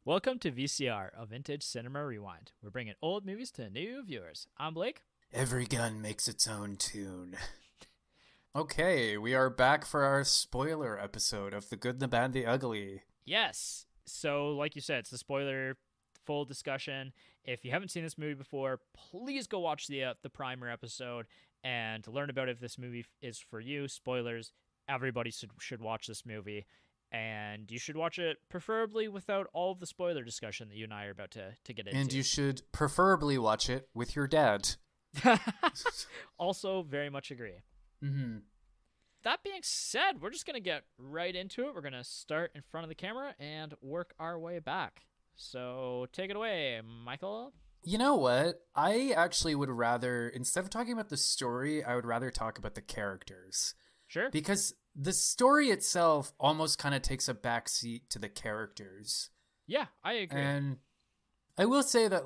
Welcome to VCR, a vintage cinema rewind. We're bringing old movies to new viewers. I'm Blake. Every gun makes its own tune. Okay, we are back for our spoiler episode of The Good, the Bad, the Ugly. Yes. So, like you said, it's the spoiler full discussion. If you haven't seen this movie before, please go watch the primer episode and learn about if this movie is for you. Spoilers. Everybody should watch this movie, and you should watch it preferably without all of the spoiler discussion that you and I are about to get And into. you should preferably watch it with your dad. Also, very much agree. Mm-hmm. That being said, we're just going to get right into it. We're going to start in front of the camera and work our way back. So take it away, Michael. You know what? I actually would rather, instead of talking about the story, I would rather talk about the characters. Sure. Because the story itself almost kind of takes a backseat to the characters. Yeah, I agree. And I will say that,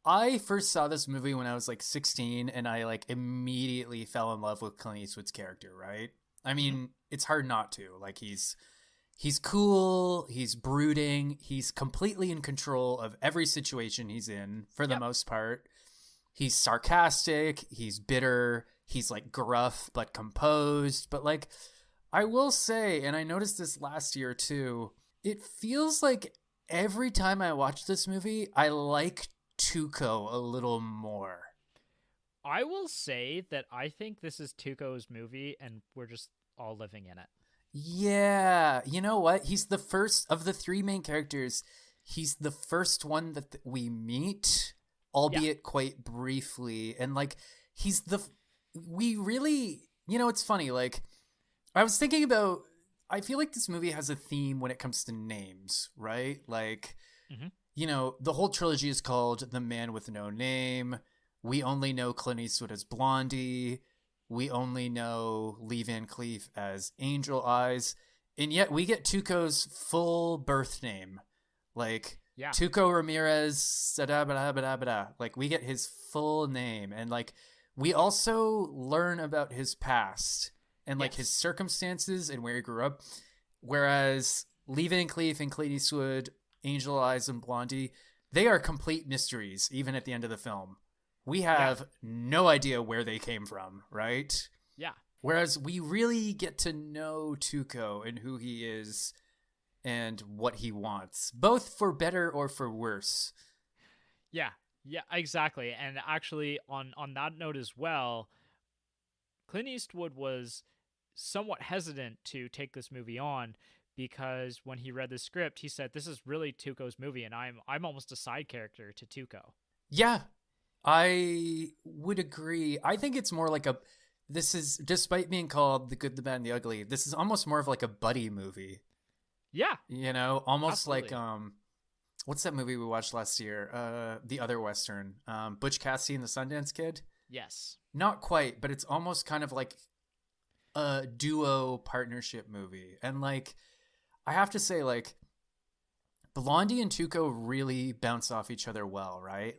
I first saw this movie when I was 16, and I immediately fell in love with Clint Eastwood's character, right? I mean, it's hard not to. He's cool, he's brooding, he's completely in control of every situation he's in for the most part. He's sarcastic, he's bitter, he's gruff but composed, but I will say, and I noticed this last year too, it feels like every time I watch this movie, I like Tuco a little more. I will say that I think this is Tuco's movie, and we're just all living in it. Yeah, you know what? He's the first of the three main characters. He's the first one that we meet, albeit quite briefly. And he's we really, it's funny. I was thinking about, I feel like this movie has a theme when it comes to names, right? Mm-hmm. The whole trilogy is called The Man with No Name. We only know Clint Eastwood as Blondie. We only know Lee Van Cleef as Angel Eyes. And yet we get Tuco's full birth name. Tuco Ramirez, da-da-ba-da-ba-da-ba-da. We get his full name. And we also learn about his past and his circumstances and where he grew up. Whereas Lee Van Cleef and Clint Eastwood, Angel Eyes and Blondie, they are complete mysteries, even at the end of the film. We have no idea where they came from, right? Yeah. Whereas we really get to know Tuco and who he is and what he wants, both for better or for worse. Yeah, exactly. And actually, on that note as well, Clint Eastwood was somewhat hesitant to take this movie on because when he read the script, he said, "This is really Tuco's movie, and I'm almost a side character to Tuco." Yeah, I would agree. I think it's more this is, despite being called The Good, the Bad, and the Ugly, this is almost more of a buddy movie. Yeah. Almost absolutely. what's that movie we watched last year? The other Western, Butch Cassidy and the Sundance Kid? Yes. Not quite, but it's almost kind of like a duo partnership movie. And I have to say, Blondie and Tuco really bounce off each other well, right?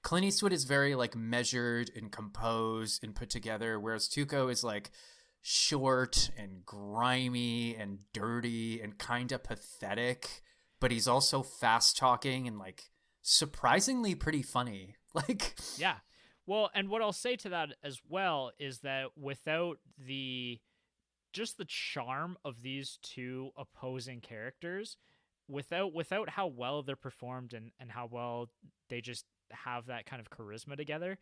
Clint Eastwood is very measured and composed and put together, whereas Tuco is short and grimy and dirty and kind of pathetic, but he's also fast talking and surprisingly pretty funny. Yeah. Well, and what I'll say to that as well is that without the charm of these two opposing characters, without how well they're performed and how well they just have that kind of charisma together,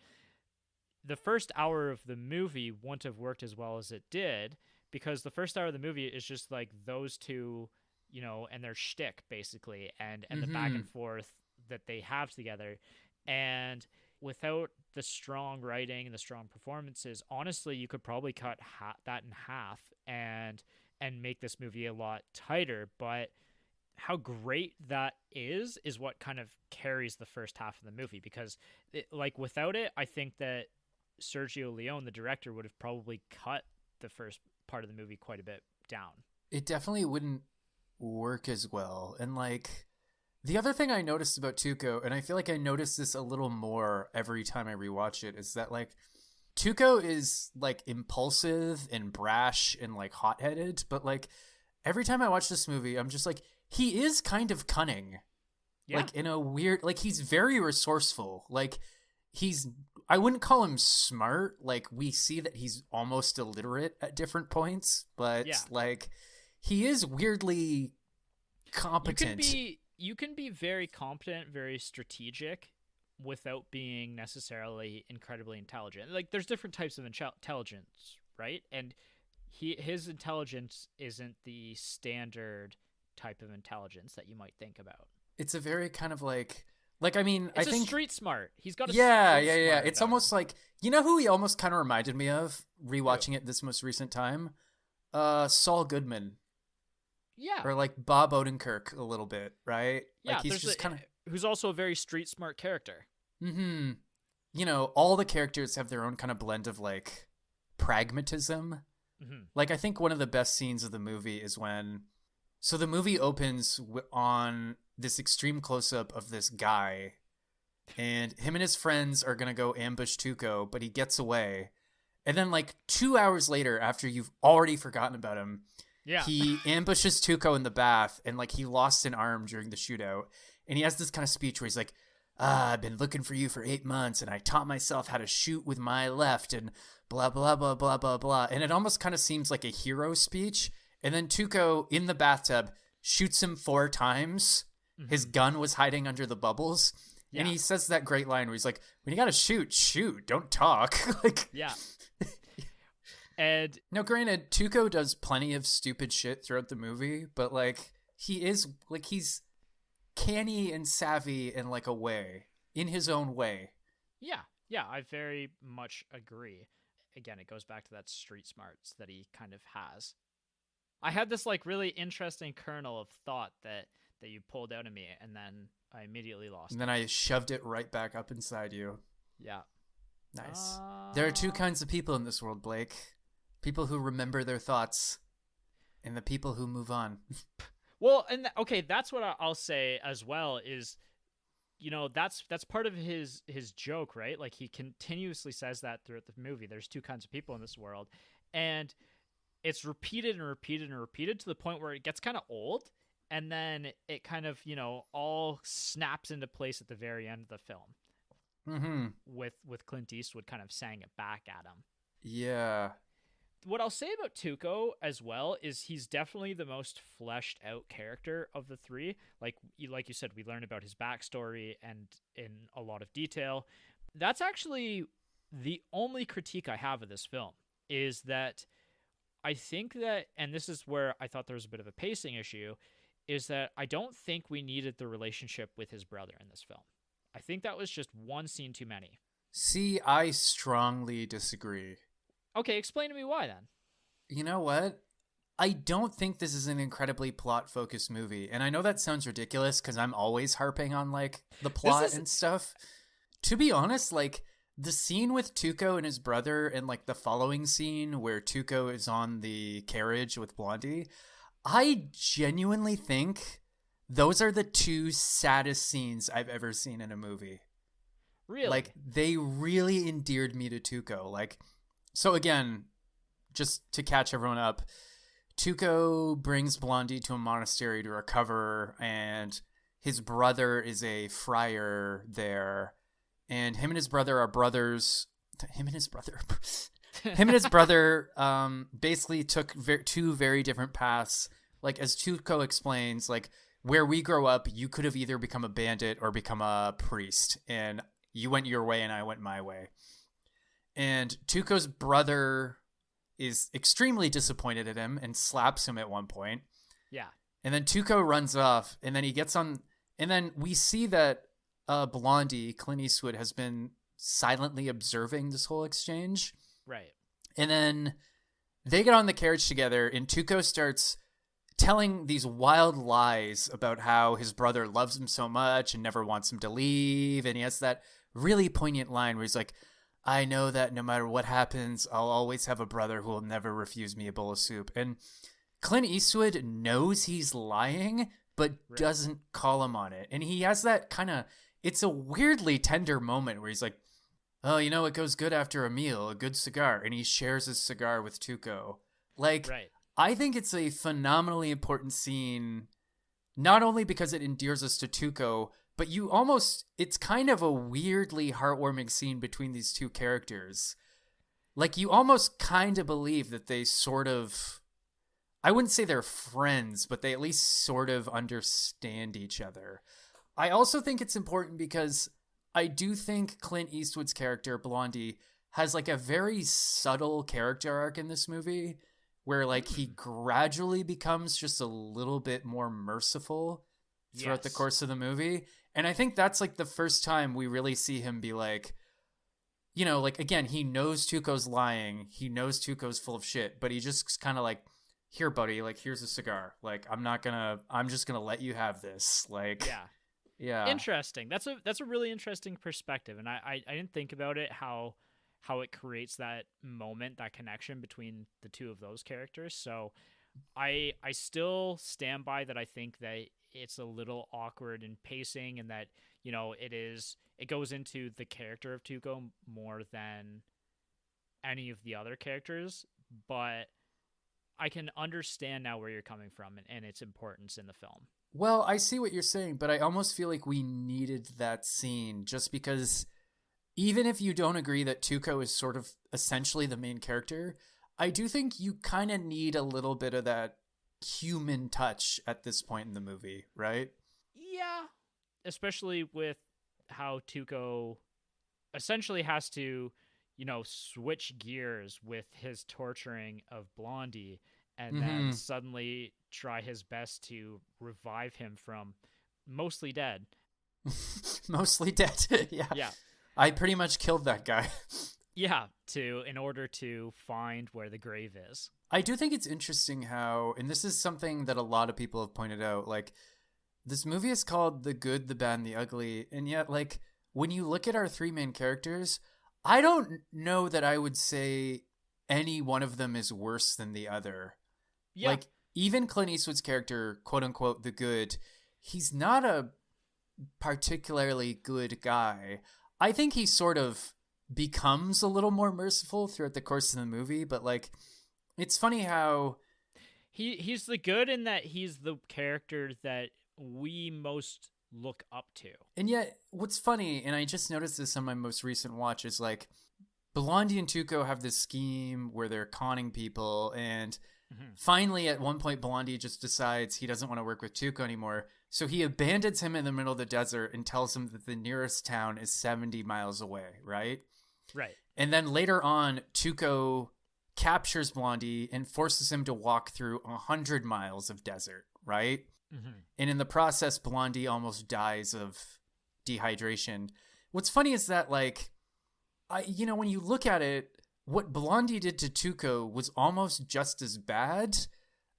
the first hour of the movie wouldn't have worked as well as it did, because the first hour of the movie is just those two, and their shtick basically, and the back and forth that they have together. And without the strong writing and the strong performances, honestly, you could probably cut that in half and make this movie a lot tighter. But how great that is what kind of carries the first half of the movie, because without it, I think that Sergio Leone, the director, would have probably cut the first part of the movie quite a bit down. It definitely wouldn't work as well. And the other thing I noticed about Tuco, and I feel like I notice this a little more every time I rewatch it, is that Tuco is impulsive and brash and hot-headed, but every time I watch this movie, I'm just he is kind of cunning. Yeah. Like in a weird, like he's very resourceful. Like I wouldn't call him smart. Like we see that he's almost illiterate at different points, but Yeah. like he is weirdly competent. You can be very competent, very strategic without being necessarily incredibly intelligent. Like there's different types of intelligence, right? And his intelligence isn't the standard type of intelligence that you might think about. It's a very kind of like I mean, It's I think street smart. He's got a yeah, street yeah, yeah. smart It's about almost him. like, you know who he almost kind of reminded me of rewatching it this most recent time? Saul Goodman Yeah. or like Bob Odenkirk a little bit, right? Yeah, Like he's there's just kind of who's also a very street smart character. mm-hmm. You know, all the characters have their own kind of blend of like pragmatism. Mm-hmm. Like I think one of the best scenes of the movie is when so the movie opens on this extreme close up of this guy, and him and his friends are gonna go ambush Tuco, but he gets away. And then like 2 hours later, after you've already forgotten about him, Yeah. he ambushes Tuco in the bath, and like he lost an arm during the shootout. And he has this kind of speech where he's like, I've been looking for you for 8 months, and I taught myself how to shoot with my left, and blah, blah, blah, blah, blah, blah. And it almost kind of seems like a hero speech. And then Tuco in the bathtub shoots him 4 times. Mm-hmm. His gun was hiding under the bubbles. Yeah. And he says that great line where he's like, when you gotta shoot, don't talk. Like, Yeah. And now, granted, Tuco does plenty of stupid shit throughout the movie, but like he is like he's canny and savvy in like a way, in his own way. yeah, I very much agree. Again, it goes back to that street smarts that he kind of has. I had this like really interesting kernel of thought that you pulled out of me, and then I immediately lost And then I shoved it right back up inside you. it. Yeah. Nice. There are 2 kinds of people in this world, Blake. People who remember their thoughts, and the people who move on. Well, and okay, that's what I'll say as well is, you know, that's part of his joke, right? Like he continuously says that throughout the movie. There's 2 kinds of people in this world, and it's repeated and repeated and repeated to the point where it gets kind of old, and then it kind of, you know, all snaps into place at the very end of the film. Mm-hmm. With Clint Eastwood kind of saying it back at him. Yeah. What I'll say about Tuco as well is he's definitely the most fleshed out character of the 3. Like you said, we learn about his backstory and in a lot of detail. That's actually the only critique I have of this film, is that I think that, and this is where I thought there was a bit of a pacing issue, is that I don't think we needed the relationship with his brother in this film. I think that was just one scene too many. See, I strongly disagree. Okay, explain to me why then. You know what? I don't think this is an incredibly plot-focused movie. And I know that sounds ridiculous because I'm always harping on, like, the plot and stuff. To be honest, like, the scene with Tuco and his brother and, like, the following scene where Tuco is on the carriage with Blondie, I genuinely think those are the 2 saddest scenes I've ever seen in a movie. Really? Like, they really endeared me to Tuco. Like, so again, just to catch everyone up, Tuco brings Blondie to a monastery to recover, and his brother is a friar there, and him and his brother are brothers. Him and his brother basically took 2 very different paths. Like, as Tuco explains, like, where we grow up, you could have either become a bandit or become a priest, and you went your way and I went my way. And Tuco's brother is extremely disappointed at him and slaps him at one point. Yeah. And then Tuco runs off, and then he gets on, and then we see that Blondie, Clint Eastwood, has been silently observing this whole exchange. Right. And then they get on the carriage together, and Tuco starts telling these wild lies about how his brother loves him so much and never wants him to leave. And he has that really poignant line where he's like, I know that no matter what happens, I'll always have a brother who will never refuse me a bowl of soup. And Clint Eastwood knows he's lying, but doesn't call him on it. And he has that kind of, it's a weirdly tender moment where he's like, oh, you know, it goes good after a meal, a good cigar. And he shares his cigar with Tuco. Like, right. I think it's a phenomenally important scene not only because it endears us to Tuco, but it's kind of a weirdly heartwarming scene between these two characters. Like, you almost kind of believe that they sort of, I wouldn't say they're friends, but they at least sort of understand each other. I also think it's important because I do think Clint Eastwood's character, Blondie, has like a very subtle character arc in this movie where like he gradually becomes just a little bit more merciful throughout the course of the movie. And I think that's like the first time we really see him be like, you know, like, again, he knows Tuco's lying. He knows Tuco's full of shit, but he just kind of like, here, buddy, like, here's a cigar. Like, I'm just gonna let you have this. Like, yeah. Interesting. That's a really interesting perspective, and I didn't think about it, how it creates that moment, that connection between the two of those characters. So I still stand by that. I think that it's a little awkward in pacing, and that, you know, it goes into the character of Tuco more than any of the other characters, but I can understand now where you're coming from, and its importance in the film. Well, I see what you're saying, but I almost feel like we needed that scene just because even if you don't agree that Tuco is sort of essentially the main character, I do think you kind of need a little bit of that human touch at this point in the movie, right? Yeah, especially with how Tuco essentially has to, you know, switch gears with his torturing of Blondie, and then suddenly try his best to revive him from mostly dead. Mostly dead. Yeah. Yeah. I pretty much killed that guy. Yeah, in order to find where the grave is. I do think it's interesting how, and this is something that a lot of people have pointed out, like, this movie is called The Good, the Bad, and the Ugly, and yet, like, when you look at our three main characters, I don't know that I would say any one of them is worse than the other. Yeah. Like, even Clint Eastwood's character, quote unquote, the good, he's not a particularly good guy. I think he sort of becomes a little more merciful throughout the course of the movie, but like, it's funny how he's the good in that he's the character that we most look up to. And yet, what's funny, and I just noticed this on my most recent watch, is like, Blondie and Tuco have this scheme where they're conning people, and finally, at one point, Blondie just decides he doesn't want to work with Tuco anymore. So he abandons him in the middle of the desert and tells him that the nearest town is 70 miles away, right? Right. And then later on, Tuco captures Blondie and forces him to walk through 100 miles of desert, right? And in the process, Blondie almost dies of dehydration. What's funny is that, like, when you look at it, what Blondie did to Tuco was almost just as bad,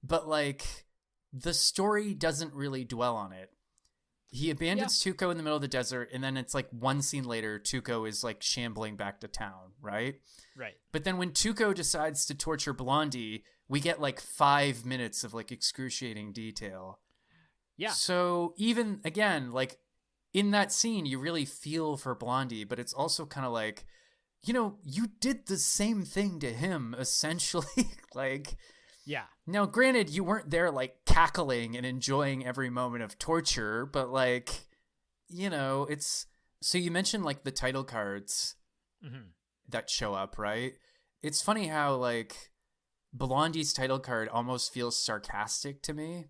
but like, the story doesn't really dwell on it. He abandons Tuco in the middle of the desert, and then it's like one scene later, Tuco is like shambling back to town, right? Right. But then when Tuco decides to torture Blondie, we get like 5 minutes of like excruciating detail. Yeah. So even, again, like, in that scene, you really feel for Blondie, but it's also kind of like, you did the same thing to him, essentially. Like, yeah. Now, granted, you weren't there, like, cackling and enjoying every moment of torture, but, like, it's... So you mentioned, like, the title cards that show up, right? It's funny how, like, Blondie's title card almost feels sarcastic to me.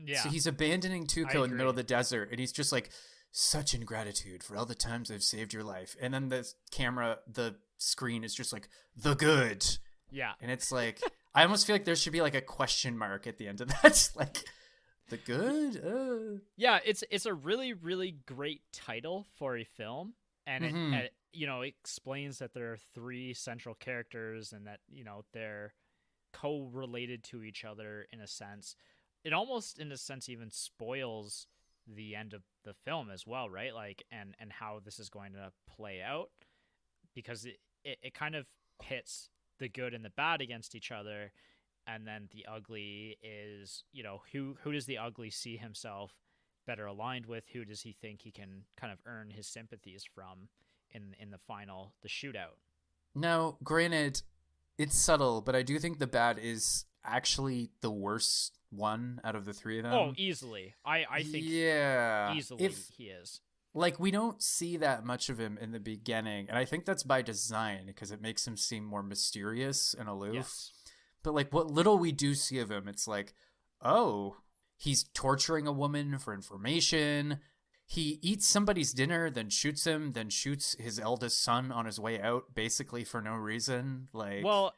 Yeah. So he's abandoning Tuco in the middle of the desert, and he's just like, such ingratitude for all the times I've saved your life. And then the screen is just like, the good. Yeah. And it's like, I almost feel like there should be like a question mark at the end of that. Like, the good? Yeah, it's a really, really great title for a film. And it explains that there are three central characters and that, they're co-related to each other in a sense. It almost, in a sense, even spoils the end of the film as well, right? Like, and how this is going to play out, because it kind of pits the good and the bad against each other, and then the ugly is, who does the ugly see himself better aligned with? Who does he think he can kind of earn his sympathies from in the shootout? Now, granted, It's subtle, but I do think the bad is actually the worst one out of the three of Oh, them. easily. I think Yeah. easily he is. Like, we don't see that much of him in the beginning, and I think that's by design because it makes him seem more mysterious and aloof. Yes. But like, what little we do see of him, it's like, oh, he's torturing a woman for information. He eats somebody's dinner, then shoots him, then shoots his eldest son on his way out, basically for no reason. Like, Well,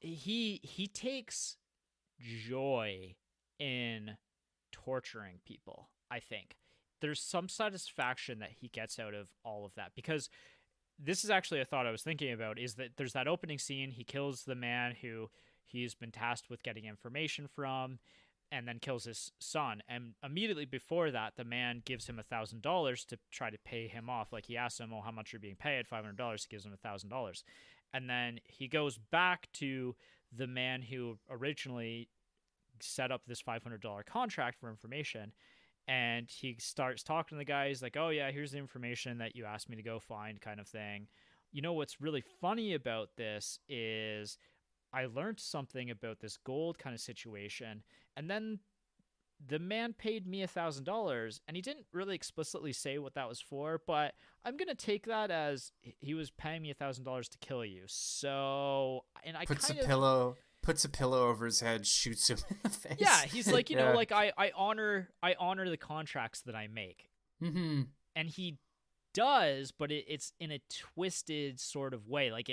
he takes joy in torturing people, I think. There's some satisfaction that he gets out of all of that, because this is actually a thought I was thinking about, is that there's that opening scene. He kills the man who he's been tasked with getting information from, and then kills his son. And immediately before that, the man gives him $1,000 to try to pay him off. Like, he asks him, "Oh, how much are you being paid?" $500. He gives him $1,000, and then he goes back to the man who originally set up this $500 contract for information, and he starts talking to the guy. He's like, "Oh yeah, here's the information that you asked me to go find," kind of thing. You know what's really funny about this is I learned something about this gold kind of situation, and then the man paid me $1,000, and he didn't really explicitly say what that was for, but I'm gonna take that as he was paying me $1,000 to kill you. So, and I puts kind a of pillow puts a pillow over his head, shoots him in the face. yeah, he's like, you know, Yeah. like I honor the contracts that I make, Mm-hmm. and he does, but it's in a twisted sort of way. Like,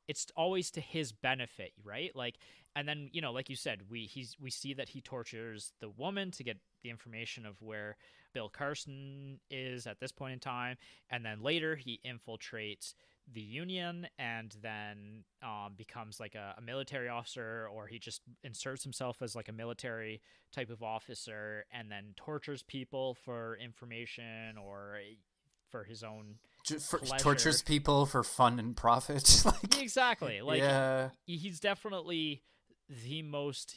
it's always to his benefit, right? Like, and then, you know, like you said, we see that he tortures the woman to get the information of where Bill Carson is at this point in time, and then later he infiltrates the Union, and then becomes like a military officer, or he just inserts himself as like a military type of officer, and then tortures people for information or for his own pleasure. Tortures people for fun and profit. Like, Exactly. Like, yeah. he's definitely the most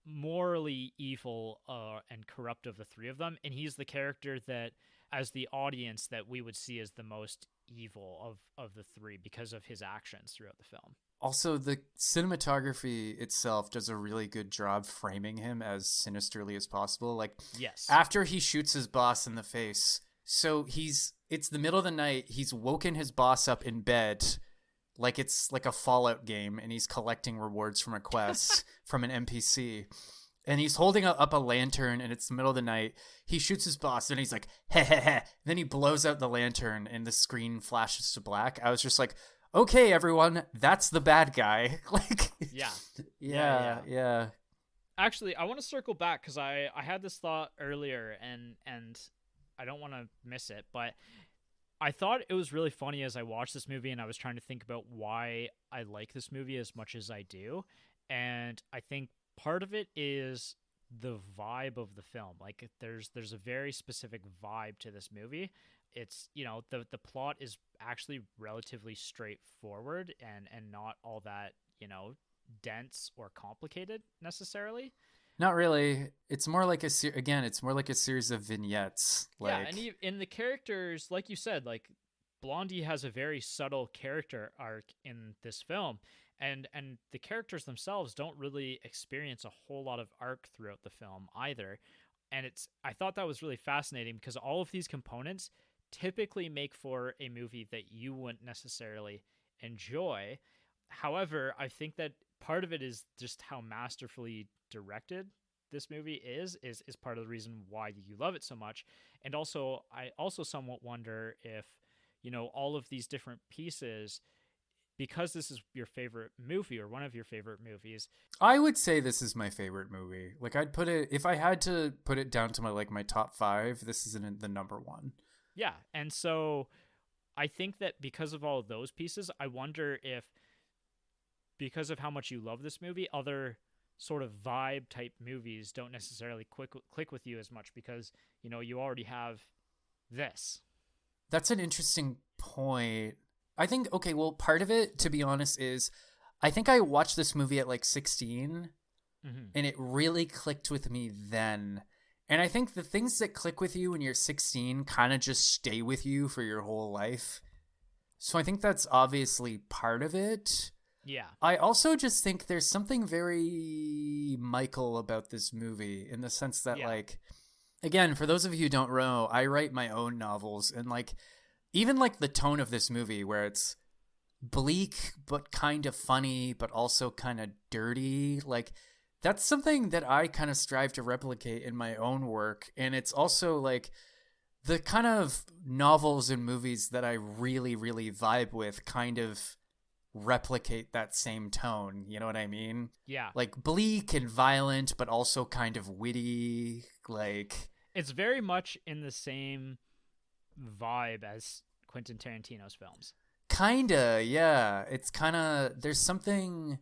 morally evil and corrupt of the three of them, and he's the character that, as the audience, that we would see as the most evil of the three because of his actions throughout the film. Also, the cinematography itself does a really good job framing him as sinisterly as possible. Like, Yes. after he shoots his boss in the face, so it's the middle of the night, he's woken his boss up in bed, like it's like a Fallout game, and he's collecting rewards from a quest from an NPC. And he's holding up a lantern, and it's the middle of the night. He shoots his boss, and he's like, heh heh heh. Then he blows out the lantern, and the screen flashes to black. I was just like, okay, everyone, that's the bad guy. Like, yeah. Actually, I want to circle back because I had this thought earlier, and I don't want to miss it, but I thought it was really funny as I watched this movie, and I was trying to think about why I like this movie as much as I do. And I think part of it is the vibe of the film. Like, there's a very specific vibe to this movie. It's, you know, the plot is actually relatively straightforward and not all that, you know, dense or complicated necessarily. Not really. It's more like it's more like a series of vignettes. Like, Yeah, and in the characters, like you said, like, Blondie has a very subtle character arc in this film, and the characters themselves don't really experience a whole lot of arc throughout the film either. And I thought that was really fascinating because all of these components typically make for a movie that you wouldn't necessarily enjoy. However, I think that part of it is just how masterfully directed this movie is part of the reason why you love it so much. And also, I also somewhat wonder if, you know, all of these different pieces, because this is your favorite movie or one of your favorite movies. I would say this is my favorite movie. Like, I'd put it, if I had to put it down to my top 5, this is the number 1. Yeah, and so I think that because of all of those pieces, I wonder if, because of how much you love this movie, other sort of vibe type movies don't necessarily click with you as much because, you know, you already have this. That's an interesting point. I think, okay, well, part of it, to be honest, is I think I watched this movie at like 16, and it really clicked with me then. And I think the things that click with you when you're 16 kind of just stay with you for your whole life. So I think that's obviously part of it. Yeah. I also just think there's something very Michael about this movie in the sense that, Yeah. like, again, for those of you who don't know, I write my own novels, and like, even like the tone of this movie where it's bleak but kind of funny but also kind of dirty, like that's something that I kind of strive to replicate in my own work. And it's also like the kind of novels and movies that I really really vibe with kind of replicate that same tone, you know what I mean? Yeah. Like bleak and violent but also kind of witty, like It's very much in the same vibe as Quentin Tarantino's films. kinda, yeah. It's kind of, there's something.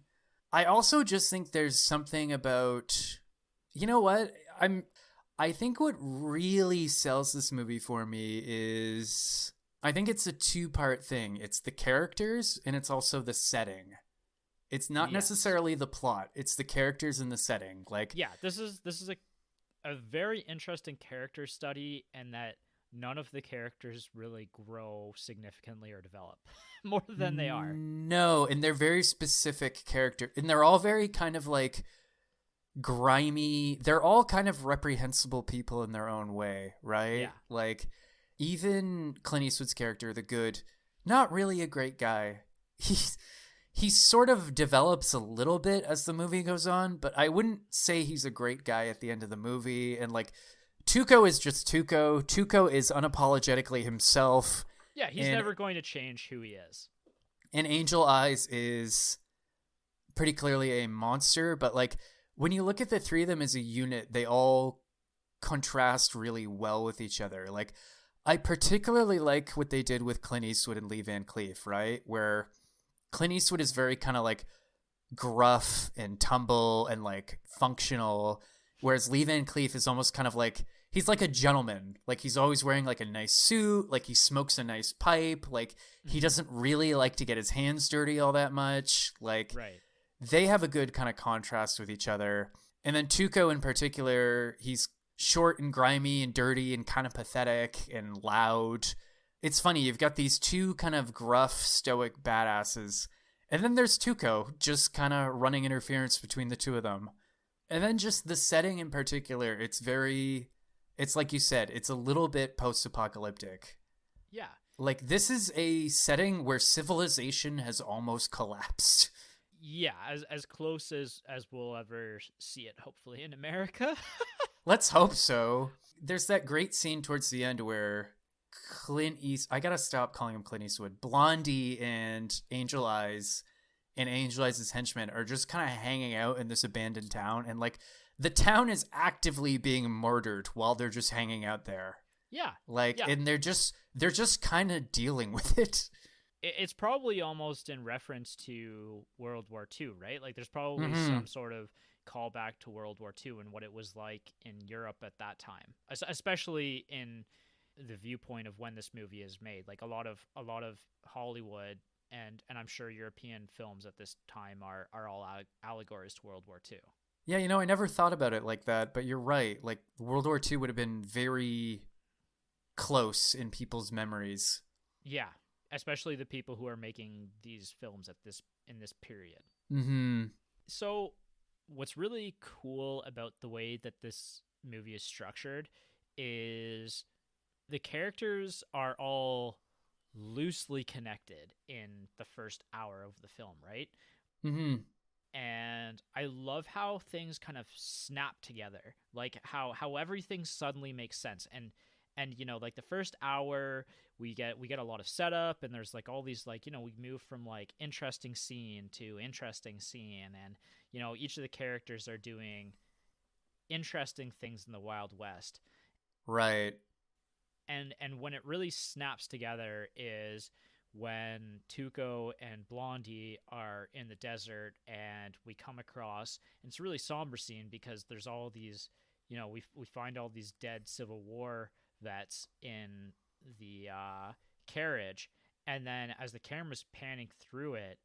I also just think there's something about, you know what? I think what really sells this movie for me is, I think it's a two-part thing. It's the characters and it's also the setting. It's not Yes. necessarily the plot. It's the characters and the setting. Like, Yeah, this is a very interesting character study, and that none of the characters really grow significantly or develop more than they are. no, and they're very specific character, and they're all very kind of like grimy. They're all kind of reprehensible people in their own way, right? Yeah. Like even Clint Eastwood's character, the good, not really a great guy. He sort of develops a little bit as the movie goes on, but I wouldn't say he's a great guy at the end of the movie. And like Tuco is just Tuco. Tuco is unapologetically himself, Yeah, he's and never going to change who he is. Angel Eyes is pretty clearly a monster, but like when you look at the three of them as a unit, they all contrast really well with each other. Like I particularly like what they did with Clint Eastwood and Lee Van Cleef, right? Where Clint Eastwood is very kind of like gruff and tumble and like functional, whereas Lee Van Cleef is almost kind of like, he's like a gentleman. Like he's always wearing like a nice suit, like he smokes a nice pipe, like he Mm-hmm. doesn't really like to get his hands dirty all that much. Like Right. they have a good kind of contrast with each other. And then Tuco in particular, he's short and grimy and dirty and kind of pathetic and loud. It's funny, you've got these two kind of gruff, stoic badasses. And then there's Tuco, just kind of running interference between the two of them. And then just the setting in particular, it's like you said, it's a little bit post apocalyptic. Yeah. Like, this is a setting where civilization has almost collapsed. Yeah, as close as we'll ever see it, hopefully in America. Let's hope so. There's that great scene towards the end where I gotta stop calling him Clint Eastwood. Blondie and Angel Eyes and Angel Eyes' henchmen are just kind of hanging out in this abandoned town, and like the town is actively being murdered while they're just hanging out there. Yeah. Like, Yeah. and they're just kind of dealing with it. It's probably almost in reference to World War II, right? Like there's probably Mm-hmm. some sort of callback to World War II and what it was like in Europe at that time, especially in the viewpoint of when this movie is made. Like a lot of Hollywood and I'm sure European films at this time are all allegories to World War II. Yeah, I never thought about it like that, but you're right. Like World War II would have been very close in people's memories. Yeah, especially the people who are making these films at this in this period. Mm-hmm. So, what's really cool about the way that this movie is structured is the characters are all loosely connected in the first hour of the film, right? Mm-hmm. And I love how things kind of snap together, like how everything suddenly makes sense. And like the first hour we get a lot of setup, and there's like all these, like, we move from like interesting scene to interesting scene, and each of the characters are doing interesting things in the Wild West. Right. And when it really snaps together is when Tuco and Blondie are in the desert, and we come across, and it's a really somber scene because there's all these, we find all these dead Civil War vets in the carriage, and then as the camera's panning through it,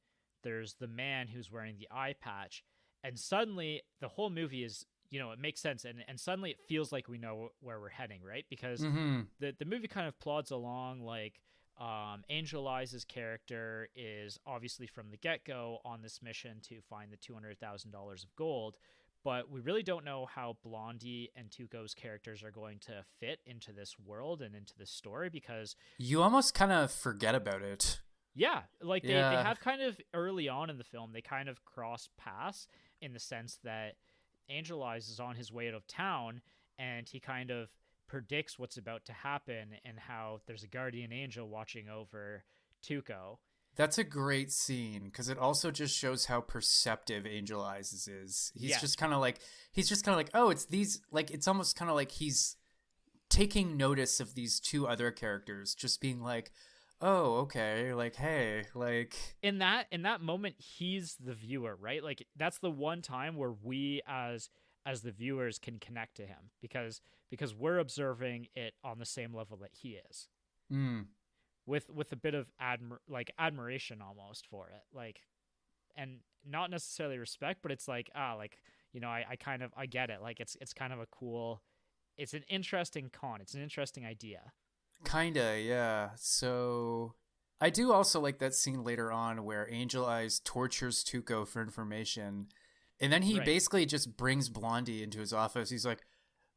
there's the man who's wearing the eye patch, and suddenly the whole movie is, it makes sense, and suddenly it feels like we know where we're heading, right? Because Mm-hmm. the movie kind of plods along like Angel Eyes' character is obviously from the get-go on this mission to find the $200,000 of gold, but we really don't know how Blondie and Tuco's characters are going to fit into this world and into this story, because You almost kind of forget about it. yeah, like they Yeah. have kind of early on in the film, they kind of cross paths in the sense that Angel Eyes is on his way out of town and he kind of predicts what's about to happen and how there's a guardian angel watching over Tuco. That's a great scene because it also just shows how perceptive Angel Eyes is. Yes. He's just kind of like, oh, it's these, like, it's almost kind of like he's taking notice of these two other characters, just being like, oh, okay, like, hey, like, In that moment, he's the viewer, right? Like that's the one time where we as the viewers can connect to him because we're observing it on the same level that he is. mm, With a bit of admiration almost for it, like, and not necessarily respect, but it's like like, you know, I kind of, I get it, like it's kind of a cool, it's an interesting it's an interesting idea. kinda, yeah. So I do also like that scene later on where Angel Eyes tortures Tuco for information, and then he Right. basically just brings Blondie into his office. He's like,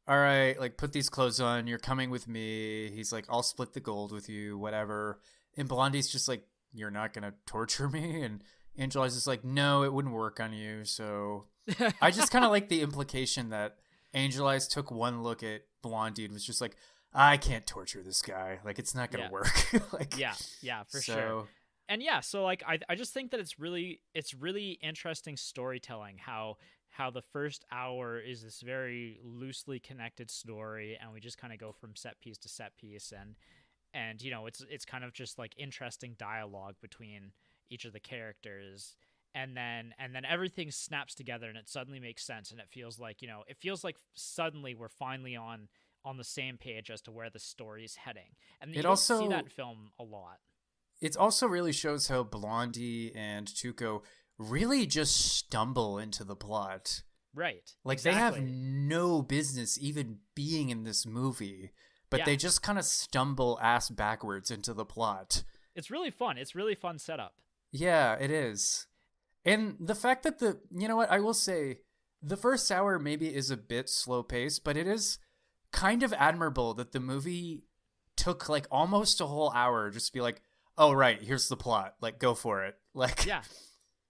all right, like, put these clothes on. You're coming with me. He's like, I'll split the gold with you, whatever. And Blondie's just like, you're not going to torture me? And Angel Eyes is like, no, it wouldn't work on you. So I just kind of like the implication that Angel Eyes took one look at Blondie and was just like, I can't torture this guy. Like, it's not going to Yeah. work. Like, Yeah, for so, sure. And yeah, so like I just think that it's really interesting storytelling, how the first hour is this very loosely connected story, and we just kind of go from set piece to set piece, and you know, it's kind of just like interesting dialogue between each of the characters, and then everything snaps together and it suddenly makes sense, and it feels like, you know, it feels like suddenly we're finally on the same page as to where the story's heading. And you don't see that in film a lot. It also really shows how Blondie and Tuco really just stumble into the plot. Right. Like, exactly. They have no business even being in this movie, but they just kind of stumble ass backwards into the plot. It's really fun. It's really fun setup. Yeah, it is. And the fact that you know what, I will say, the first hour maybe is a bit slow paced, but it is kind of admirable that the movie took like almost a whole hour just to be like, oh, right, here's the plot. Like, go for it. Like, yeah,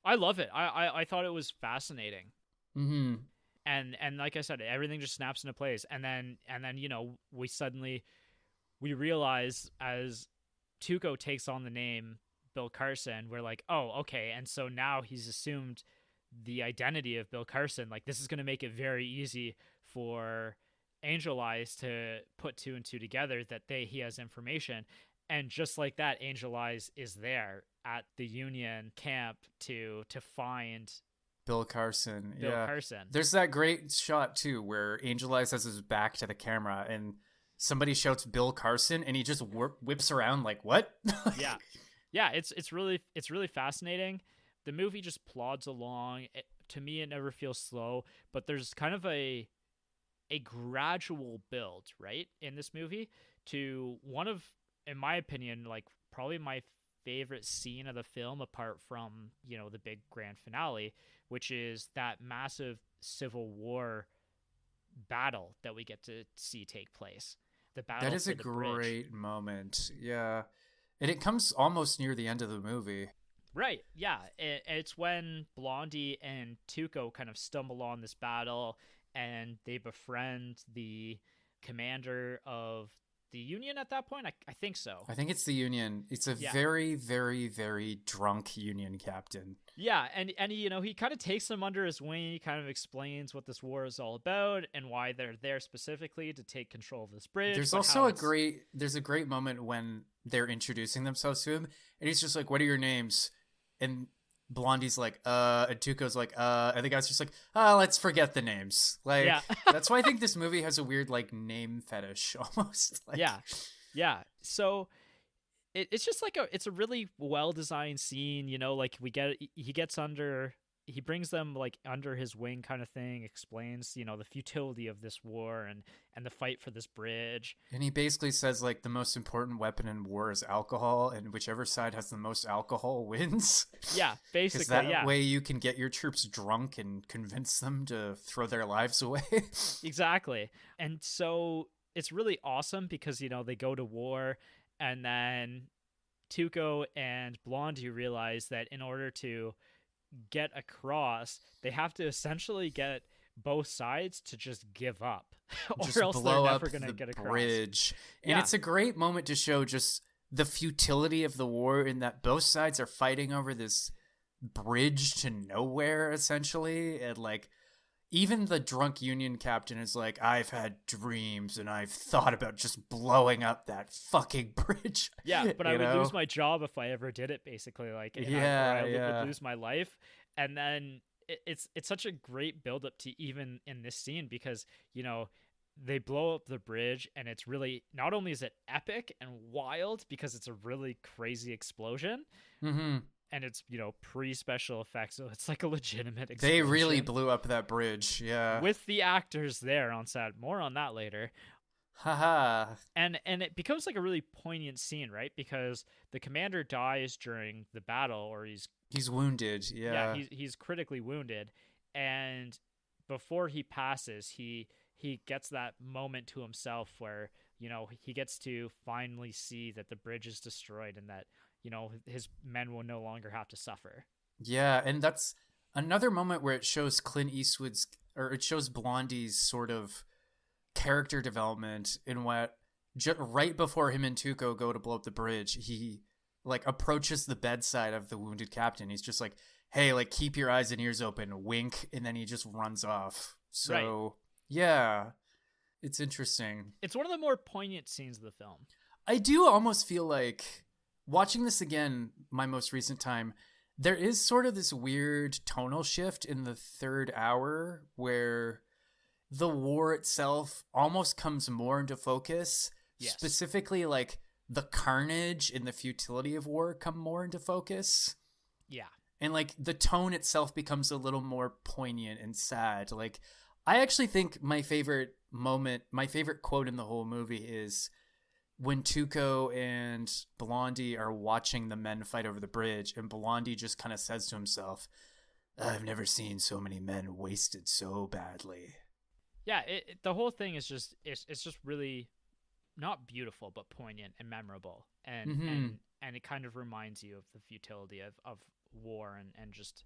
I love it. I thought it was fascinating. Mm-hmm. And like I said, everything just snaps into place. And then, you know, we realize as Tuco takes on the name Bill Carson, we're like, oh, okay. And so now he's assumed the identity of Bill Carson. Like, this is going to make it very easy for Angel Eyes to put two and two together that he has information. And just like that, Angel Eyes is there at the Union camp to find Bill Carson. Bill Carson. There's that great shot too where Angel Eyes has his back to the camera and somebody shouts Bill Carson and he just whips around like, what? Yeah. It's really fascinating. The movie just plods along. To me, it never feels slow, but there's kind of a gradual build, right, in this movie to one of, in my opinion, like probably my favorite scene of the film, apart from, you know, the big grand finale, which is that massive Civil War battle that we get to see take place. The battle that is for a the great bridge. moment. Yeah. And it comes almost near the end of the movie. Right, yeah. It's when Blondie and Tuco kind of stumble on this battle and they befriend the commander of the Union at that point. I think so. I think it's the Union. It's a very, very, very drunk Union captain. Yeah, and you know, he kind of takes them under his wing. He kind of explains what this war is all about and why they're there specifically to take control of this bridge. There's also a great moment when they're introducing themselves to him, and he's just like, "What are your names?" And Blondie's like, and Tuco's like, and the guy's just like, let's forget the names. Like, that's why I think this movie has a weird, like, name fetish almost. Like, yeah. So it's just like it's a really well-designed scene, you know, like he gets under he brings them like under his wing kind of thing, explains, the futility of this war and the fight for this bridge. And he basically says like the most important weapon in war is alcohol, and whichever side has the most alcohol wins. Yeah, Because basically, that yeah. way you can get your troops drunk and convince them to throw their lives away. Exactly. And so it's really awesome because, they go to war, and then Tuco and Blondie realize that in order to get across, they have to essentially get both sides to just give up, or Just else they're blow never up going to the get across. bridge. And Yeah. it's a great moment to show just the futility of the war in that both sides are fighting over this bridge to nowhere, essentially. And like, even the drunk Union captain is like, I've had dreams and I've thought about just blowing up that fucking bridge. Yeah, but I would know? lose my job if I ever did it, basically. Like, and Yeah, I yeah. would lose my life. And then it's such a great build up to even in this scene because, they blow up the bridge, and it's really, not only is it epic and wild because it's a really crazy explosion, Mm-hmm. and it's, pre-special effects, so it's like a legitimate explosion. They really blew up that bridge, yeah. With the actors there on set. More on that later. Haha. And it becomes like a really poignant scene, right? Because the commander dies during the battle, or He's wounded, yeah. he's critically wounded, and before he passes, he gets that moment to himself where, he gets to finally see that the bridge is destroyed, and that, his men will no longer have to suffer. Yeah, and that's another moment where it shows it shows Blondie's sort of character development in what right before him and Tuco go to blow up the bridge, he like approaches the bedside of the wounded captain. He's just like, hey, like, keep your eyes and ears open, wink, and then he just runs off. So Right. yeah, it's interesting. It's one of the more poignant scenes of the film. I do almost feel like watching this again, my most recent time, there is sort of this weird tonal shift in the third hour where the war itself almost comes more into focus. Yes. Specifically, like, the carnage and the futility of war come more into focus. Yeah. And, like, the tone itself becomes a little more poignant and sad. Like, I actually think my favorite quote in the whole movie is when Tuco and Blondie are watching the men fight over the bridge, and Blondie just kind of says to himself, I've never seen so many men wasted so badly. Yeah, the whole thing is just it's just really not beautiful, but poignant and memorable, and Mm-hmm. and it kind of reminds you of the futility of war and just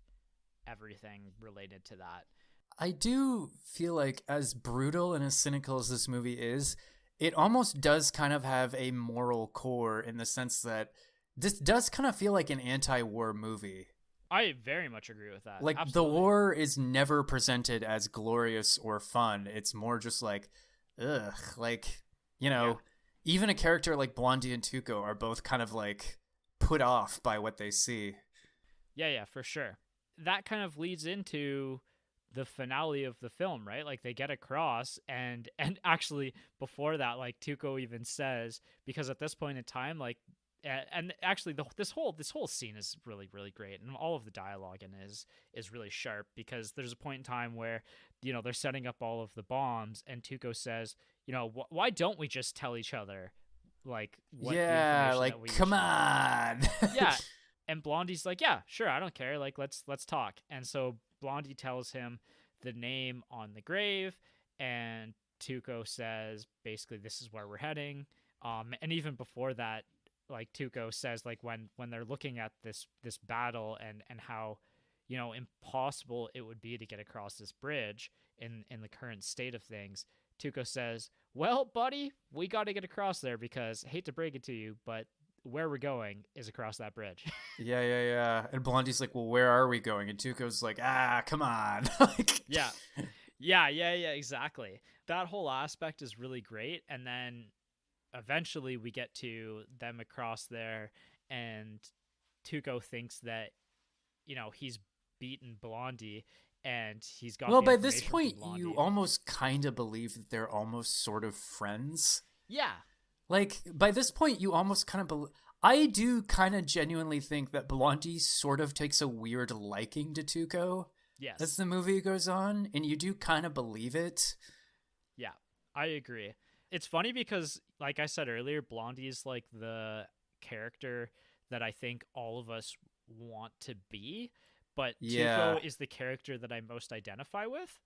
everything related to that. I do feel like, as brutal and as cynical as this movie is, it almost does kind of have a moral core, in the sense that this does kind of feel like an anti-war movie. I very much agree with that. Like, Absolutely. the war is never presented as glorious or fun. It's more just like, ugh, like, Yeah. even a character like Blondie and Tuco are both kind of like put off by what they see. Yeah, for sure. That kind of leads into the finale of the film, right? Like, they get across, and actually before that, like, Tuco even says, because at this point in time, like, and actually this whole scene is really, really great, and all of the dialogue in it is really sharp, because there's a point in time where, they're setting up all of the bombs, and Tuco says, why don't we just tell each other, like, what the Yeah, information like, that we come should know? on. Yeah. And Blondie's like, yeah, sure, I don't care. Like, let's talk. And so Blondie tells him the name on the grave, and Tuco says, basically, this is where we're heading. And even before that, like, Tuco says, like, when they're looking at this battle and how, impossible it would be to get across this bridge in the current state of things, Tuco says, well, buddy, we got to get across there, because, hate to break it to you, but where we're going is across that bridge. Yeah. And Blondie's like, well, where are we going? And Tuco's like, come on. Like, Yeah, exactly. That whole aspect is really great. And then eventually we get to them across there, and Tuco thinks that, he's beaten Blondie, and he's got well, the by this information point, from Blondie. you almost kind of believe that they're almost sort of friends. Yeah. Like, by this point, you almost kind of I do kind of genuinely think that Blondie sort of takes a weird liking to Tuco as Yes. the movie goes on, and you do kind of believe it. Yeah, I agree. It's funny because, like I said earlier, Blondie is like the character that I think all of us want to be, but Yeah. Tuco is the character that I most identify with,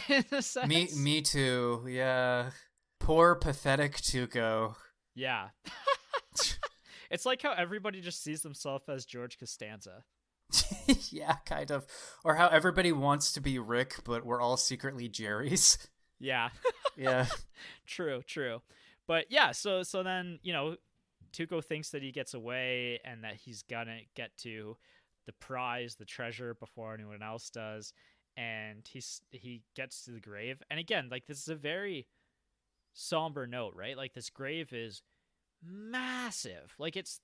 in a Me sense. me too. Yeah. Poor pathetic Tuco. Yeah. It's like how everybody just sees themselves as George Costanza. Yeah, kind of. Or how everybody wants to be Rick, but we're all secretly Jerry's. Yeah. Yeah. True, true. But yeah, so then, Tuco thinks that he gets away and that he's gonna get to the prize, the treasure before anyone else does, and he gets to the grave. And again, like this is a very somber note, right? Like this grave is massive. Like it's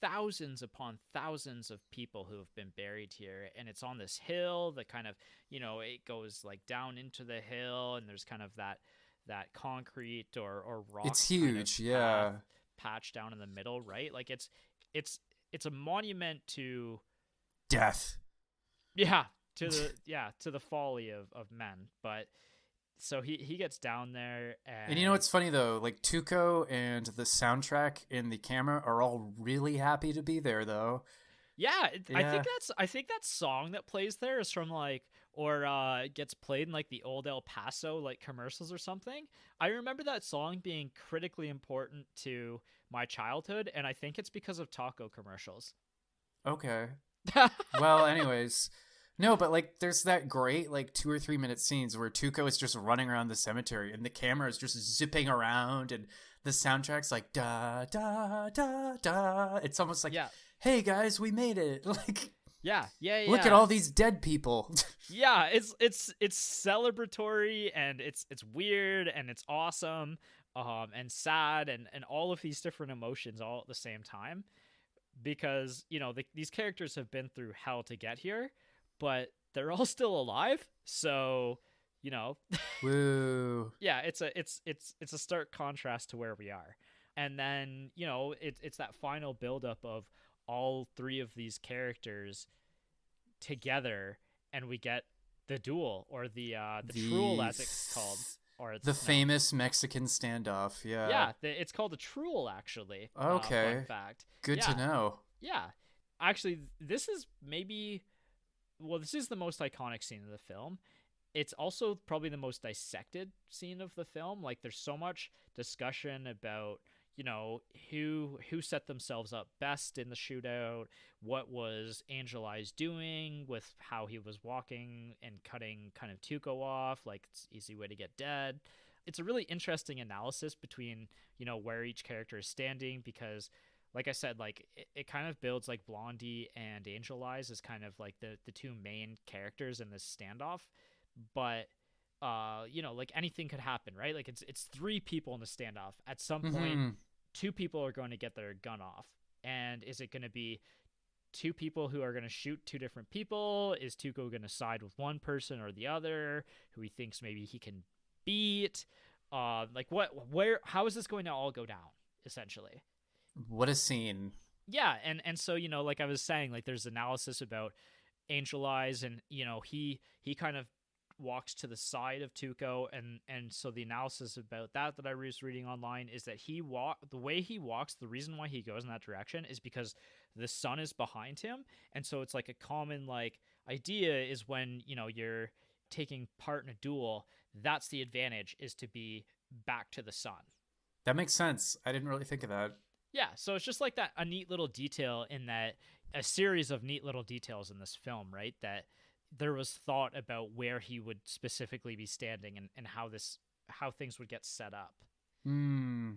thousands upon thousands of people who have been buried here, and it's on this hill that kind of, it goes like down into the hill, and there's kind of that concrete or rock It's kind of huge, path yeah. patch down in the middle, right? Like it's a monument to, Death. yeah, to the folly of men. But so he gets down there, And you know and what's funny though? Like Tuco and the soundtrack and the camera are all really happy to be there though. yeah, Yeah. I think that song that plays there is from like, or gets played in like the old El Paso like commercials or something. I remember that song being critically important to my childhood, and I think it's because of taco commercials. Okay. Well, anyways. No, but like there's that great like 2 or 3 minute scenes where Tuco is just running around the cemetery and the camera is just zipping around and the soundtrack's like da da da da. It's almost like, Yeah, hey guys, we made it. Like look at yeah. all these dead people. Yeah, it's celebratory, and it's weird, and it's awesome, and sad, and all of these different emotions all at the same time, because these characters have been through hell to get here, but they're all still alive. So, you know, Woo. yeah, it's a stark contrast to where we are. And then, it's that final buildup of all three of these characters together, and we get the duel, or the truel, The as it's called. Or the no, famous Mexican standoff. Yeah. yeah, it's called a truel, actually. Fun Okay. fact. Good to Yeah, know. yeah. Actually, this is maybe, well, this is the most iconic scene of the film. It's also probably the most dissected scene of the film. Like, there's so much discussion about, who set themselves up best in the shootout, what was Angel Eyes doing with how he was walking and cutting kind of Tuco off, like it's easy way to get dead. It's a really interesting analysis between, where each character is standing, because like I said, like it kind of builds like Blondie and Angel Eyes as kind of like the two main characters in this standoff. But like anything could happen, right? Like it's three people in the standoff. At some point, Mm-hmm. two people are going to get their gun off. And is it going to be two people who are going to shoot two different people? Is Tuco going to side with one person or the other who he thinks maybe he can beat? How is this going to all go down, essentially? What a scene. Yeah, and so, like I was saying, like there's analysis about Angel Eyes, and he kind of walks to the side of Tuco, and so the analysis about that I was reading online is that the way he walks, the reason why he goes in that direction is because the sun is behind him, and so it's like a common like idea is when you're taking part in a duel, that's the advantage, is to be back to the sun. That makes sense. I didn't really think of that. Yeah, so it's just like that, a neat little detail in that, a series of neat little details in this film, right? That there was thought about where he would specifically be standing, and how things would get set up. Hmm.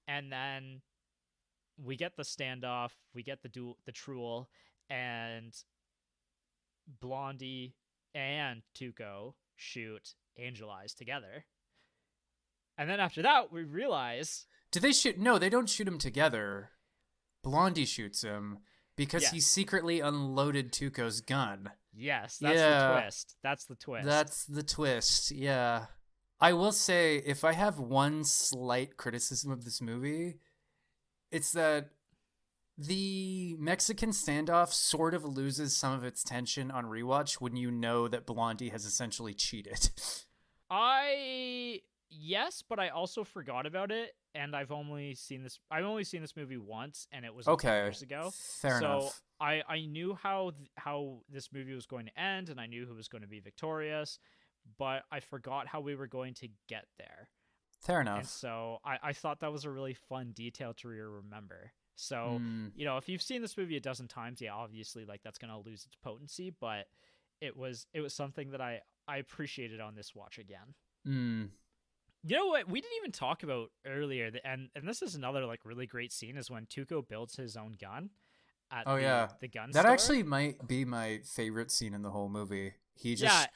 And then we get the standoff, we get the truel, and Blondie and Tuco shoot Angel Eyes together. And then after that, we realize, Did they shoot? No, they don't shoot him together. Blondie shoots him because he yes, secretly unloaded Tuco's gun. yes, that's the Yeah, twist. That's the twist. that's the twist. Yeah. I will say, if I have one slight criticism of this movie, it's that The Mexican standoff sort of loses some of its tension on rewatch when you know that Blondie has essentially cheated. I yes, but I also forgot about it, and I've only seen this movie once, and it was a few Okay, years ago. fair So enough. I knew how this movie was going to end, and I knew who was going to be victorious, but I forgot how we were going to get there. Fair And enough. so I thought that was a really fun detail to remember. So, Mm, if you've seen this movie a dozen times, yeah, obviously like that's gonna lose its potency, but it was something that I appreciated on this watch again. mm. You know what? We didn't even talk about earlier, and this is another like really great scene is when Tuco builds his own gun at Oh the yeah, the gun that store. actually might be my favorite scene in the whole movie. He Yeah, just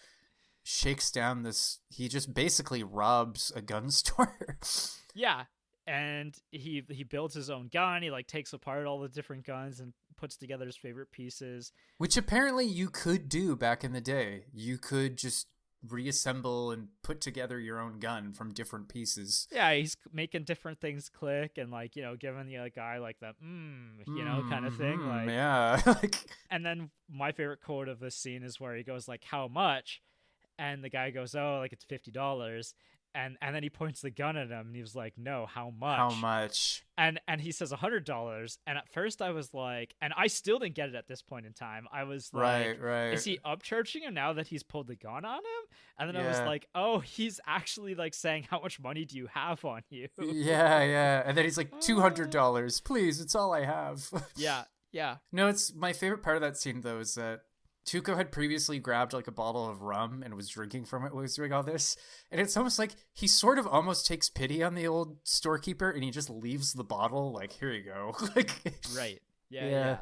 shakes down this. He just basically robs a gun store. yeah, and he builds his own gun. He like takes apart all the different guns and puts together his favorite pieces. Which apparently you could do back in the day. You could just reassemble and put together your own gun from different pieces. Yeah, he's making different things click and like giving the other guy like the kind of thing like. Yeah. Like, And then my favorite quote of this scene is where he goes like, "How much?" And the guy goes, "Oh, like it's $50." And then he points the gun at him and he was like, "No, how how much?" much? And he says $100. And at first I was like, and I still didn't get it at this point in time. I was like, Right, right. is he upcharging him now that he's pulled the gun on him? And then I was Yeah. like, oh, he's actually like saying, how much money do you have on you? Yeah, yeah. And then he's like, Uh, $200. Please, it's all I have. yeah, yeah, No, it's my favorite part of that scene though is that Tuco had previously grabbed like a bottle of rum and was drinking from it while he was doing all this. And it's almost like he sort of almost takes pity on the old storekeeper and he just leaves the bottle like, here you go. Like, right. Yeah, yeah. yeah.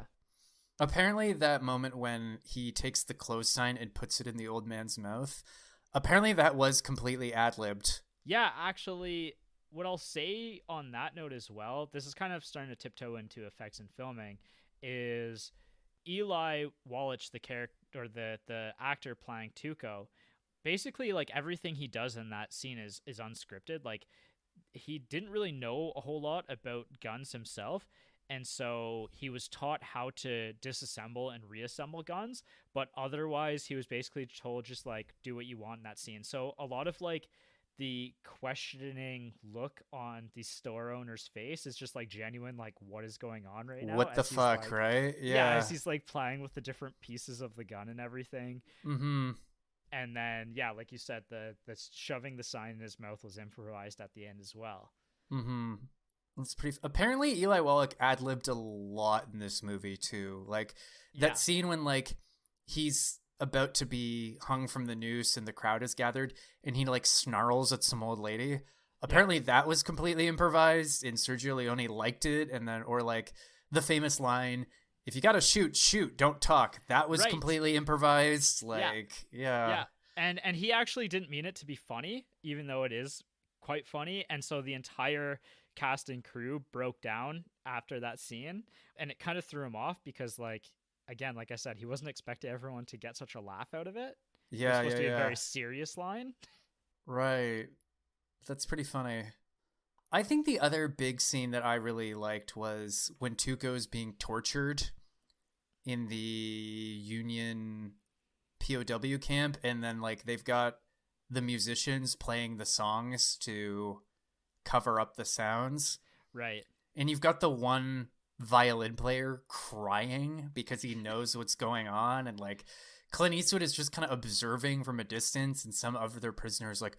Apparently that moment when he takes the close sign and puts it in the old man's mouth, apparently that was completely ad-libbed. Yeah, actually, what I'll say on that note as well, this is kind of starting to tiptoe into effects and filming, is Eli Wallach, the character or the actor playing Tuco, basically like everything he does in that scene is unscripted. Like he didn't really know a whole lot about guns himself. And so he was taught how to disassemble and reassemble guns, but otherwise he was basically told just like do what you want in that scene. So a lot of like the questioning look on the store owner's face is just like genuine, like what is going on right now What the as he's fuck, like, right? yeah, Yeah. as he's like playing with the different pieces of the gun and everything. Mm-hmm. And then yeah, like you said, the shoving the sign in his mouth was improvised at the end as well. Mm-hmm. That's pretty. Apparently, Eli Wallach ad libbed a lot in this movie too. Like Yeah, that scene when like he's about to be hung from the noose and the crowd is gathered, and he like snarls at some old lady. yeah, Apparently, that was completely improvised, and Sergio Leone liked it. And then, or like the famous line, "If you gotta shoot, shoot, don't talk." That was right. completely improvised. Yeah, Like, yeah, yeah. And he actually didn't mean it to be funny, even though it is quite funny. And so the entire cast and crew broke down after that scene, and it kind of threw him off because like again, like I said, he wasn't expecting everyone to get such a laugh out of it. It was yeah, supposed yeah, to be a yeah. very serious line. Right. That's pretty funny. I think the other big scene that I really liked was when Tuco's being tortured in the Union POW camp, and then like they've got the musicians playing the songs to cover up the sounds, Right. and you've got the one violin player crying because he knows what's going on, and like Clint Eastwood is just kind of observing from a distance, and some other prisoners like,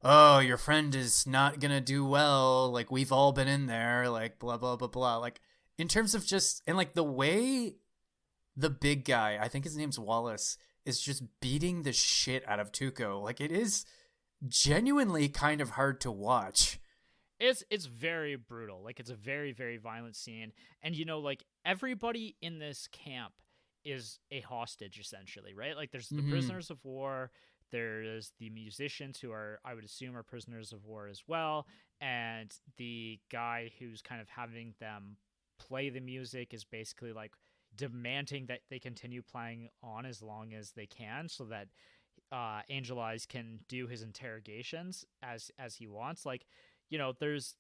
oh, your friend is not gonna do well. Like, we've all been in there. Like, blah, blah, blah, blah. Like, in terms of just, and like the way the big guy, I think his name's Wallace, is just beating the shit out of Tuco. Like, it is genuinely kind of hard to watch. It's very brutal. Like it's a very very violent scene, and like everybody in this camp is a hostage essentially, right? Like there's the Mm-hmm. prisoners of war, there's the musicians who are I would assume are prisoners of war as well, and the guy who's kind of having them play the music is basically like demanding that they continue playing on as long as they can so that Angel Eyes can do his interrogations as he wants. Like there's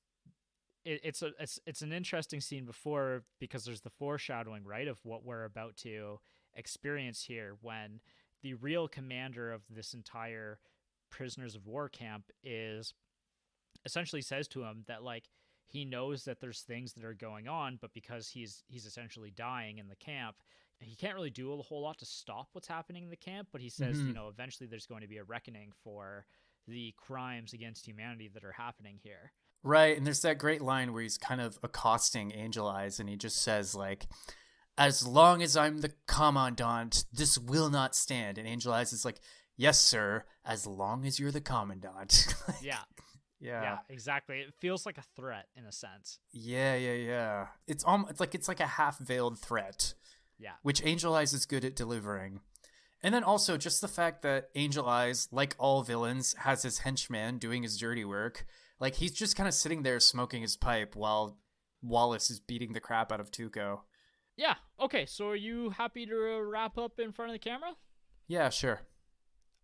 it's an interesting scene before, because there's the foreshadowing, right, of what we're about to experience here, when the real commander of this entire prisoners of war camp is essentially says to him that like he knows that there's things that are going on, but because he's essentially dying in the camp, he can't really do a whole lot to stop what's happening in the camp. But he says, Mm-hmm. you know, eventually there's going to be a reckoning for the crimes against humanity that are happening here. Right, and there's that great line where he's kind of accosting Angel Eyes, and he just says like, "As long as I'm the commandant, this will not stand." And Angel Eyes is like, "Yes, sir, as long as you're the commandant." Yeah. Yeah. Yeah, exactly. It feels like a threat in a sense. Yeah. It's like a half-veiled threat, Yeah. which Angel Eyes is good at delivering. And then also just the fact that Angel Eyes, like all villains, has his henchman doing his dirty work. Like he's just kind of sitting there smoking his pipe while Wallace is beating the crap out of Tuco. Yeah. Okay, so are you happy to wrap up in front of the camera? Yeah, sure.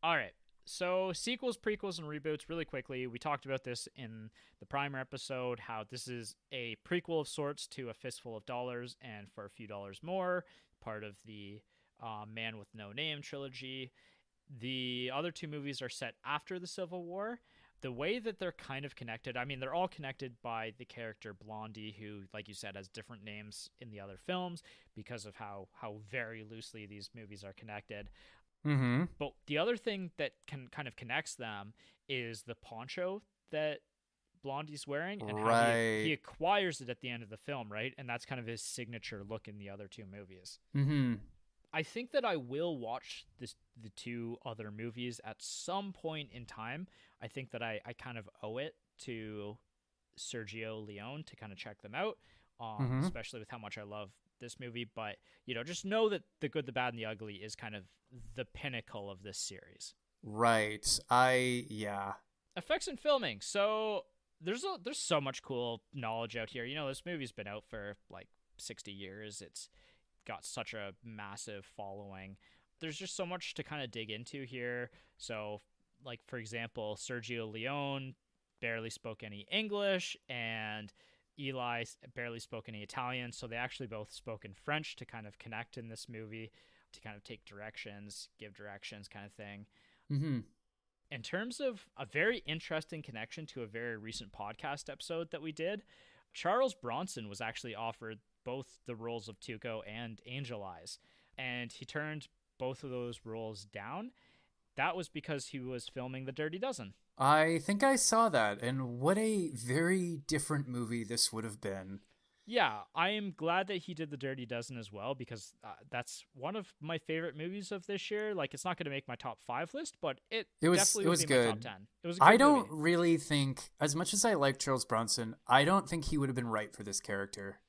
All right. So, sequels, prequels, and reboots, really quickly. We talked about this in the primer episode, how this is a prequel of sorts to A Fistful of Dollars and For a Few Dollars More, part of the Man with No Name trilogy. The other two movies are set after the Civil War. The way that they're kind of connected, I mean, they're all connected by the character Blondie, who, like you said, has different names in the other films because of how very loosely these movies are connected. Mm-hmm. But the other thing that can kind of connects them is the poncho that Blondie's wearing, and how he Right. acquires it at the end of the film, right? And that's kind of his signature look in the other two movies. Mm-hmm. I think that I will watch the two other movies at some point in time. I think that I kind of owe it to Sergio Leone to kind of check them out, Mm-hmm. especially with how much I love this movie. But, you know, just know that The Good, the Bad, and the Ugly is kind of the pinnacle of this series. Right. Yeah. Effects and filming. So there's so much cool knowledge out here. You know, this movie's been out for like 60 years. It's got such a massive following. There's just so much to kind of dig into here. So, like, for example, Sergio Leone barely spoke any English, and Eli barely spoke any Italian. So they actually both spoke in French to kind of connect in this movie, to kind of take directions, give directions, kind of thing. Mm-hmm. In terms of a very interesting connection to a very recent podcast episode that we did, Charles Bronson was actually offered both the roles of Tuco and Angel Eyes, and he turned both of those roles down. That was because he was filming The Dirty Dozen. I think I saw that, and what a very different movie this would have been. Yeah, I am glad that he did The Dirty Dozen as well, because that's one of my favorite movies of this year. Like, it's not going to make my top 5 list, but it definitely It would was be my top good. 10. It was a I good don't movie. really think, as much as I like Charles Bronson, I don't think he would have been right for this character.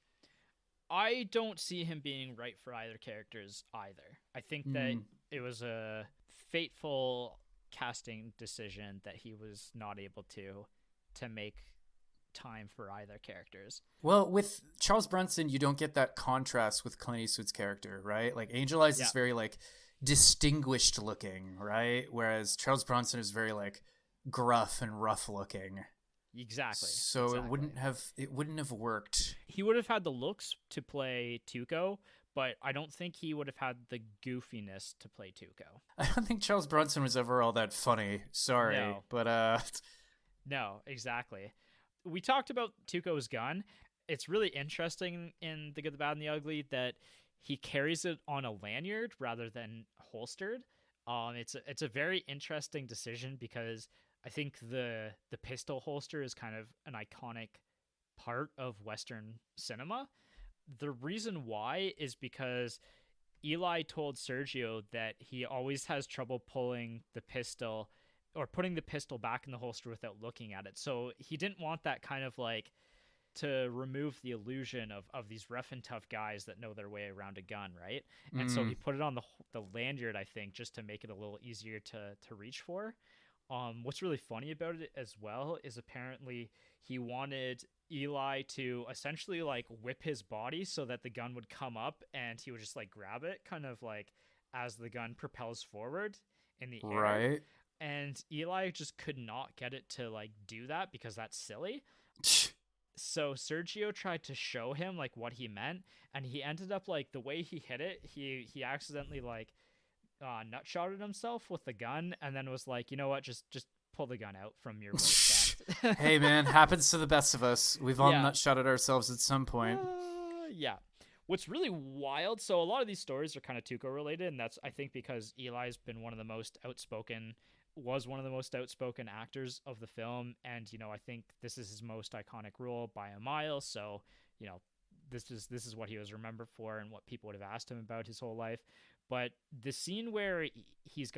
I don't see him being right for either characters either. I think that it was a fateful casting decision that he was not able to make time for either characters. Well, with Charles Bronson, you don't get that contrast with Clint Eastwood's character, right? Like Angel Eyes Yeah, is very like distinguished looking, right? Whereas Charles Bronson is very like gruff and rough looking. exactly. So Exactly. it wouldn't have worked. He would have had the looks to play Tuco, but I don't think he would have had the goofiness to play Tuco. I don't think Charles Bronson was ever all that funny. Sorry, No. but No, exactly. We talked about Tuco's gun. It's really interesting in The Good, the Bad, and the Ugly that he carries it on a lanyard rather than holstered. It's a very interesting decision, because I think the pistol holster is kind of an iconic part of Western cinema. The reason why is because Eli told Sergio that he always has trouble pulling the pistol or putting the pistol back in the holster without looking at it. So he didn't want that kind of like to remove the illusion of these rough and tough guys that know their way around a gun, right? And so he put it on the lanyard, I think, just to make it a little easier to reach for. What's really funny about it as well is apparently he wanted Eli to essentially like whip his body so that the gun would come up and he would just like grab it, kind of like as the gun propels forward in the air. right. And Eli just could not get it to like do that because that's silly. So Sergio tried to show him like what he meant, and he ended up like the way he hit it, he accidentally like nutshotted himself with the gun, and then was like, you know what, just pull the gun out from your waistband. Hey man, happens to the best of us. We've all Yeah. nutshotted ourselves at some point. Yeah. What's really wild, so a lot of these stories are kind of Tuco related, and that's I think because Eli's been one of the most outspoken was one of the most outspoken actors of the film, and I think this is his most iconic role by a mile. So you know this is what he was remembered for and what people would have asked him about his whole life. But the scene where he's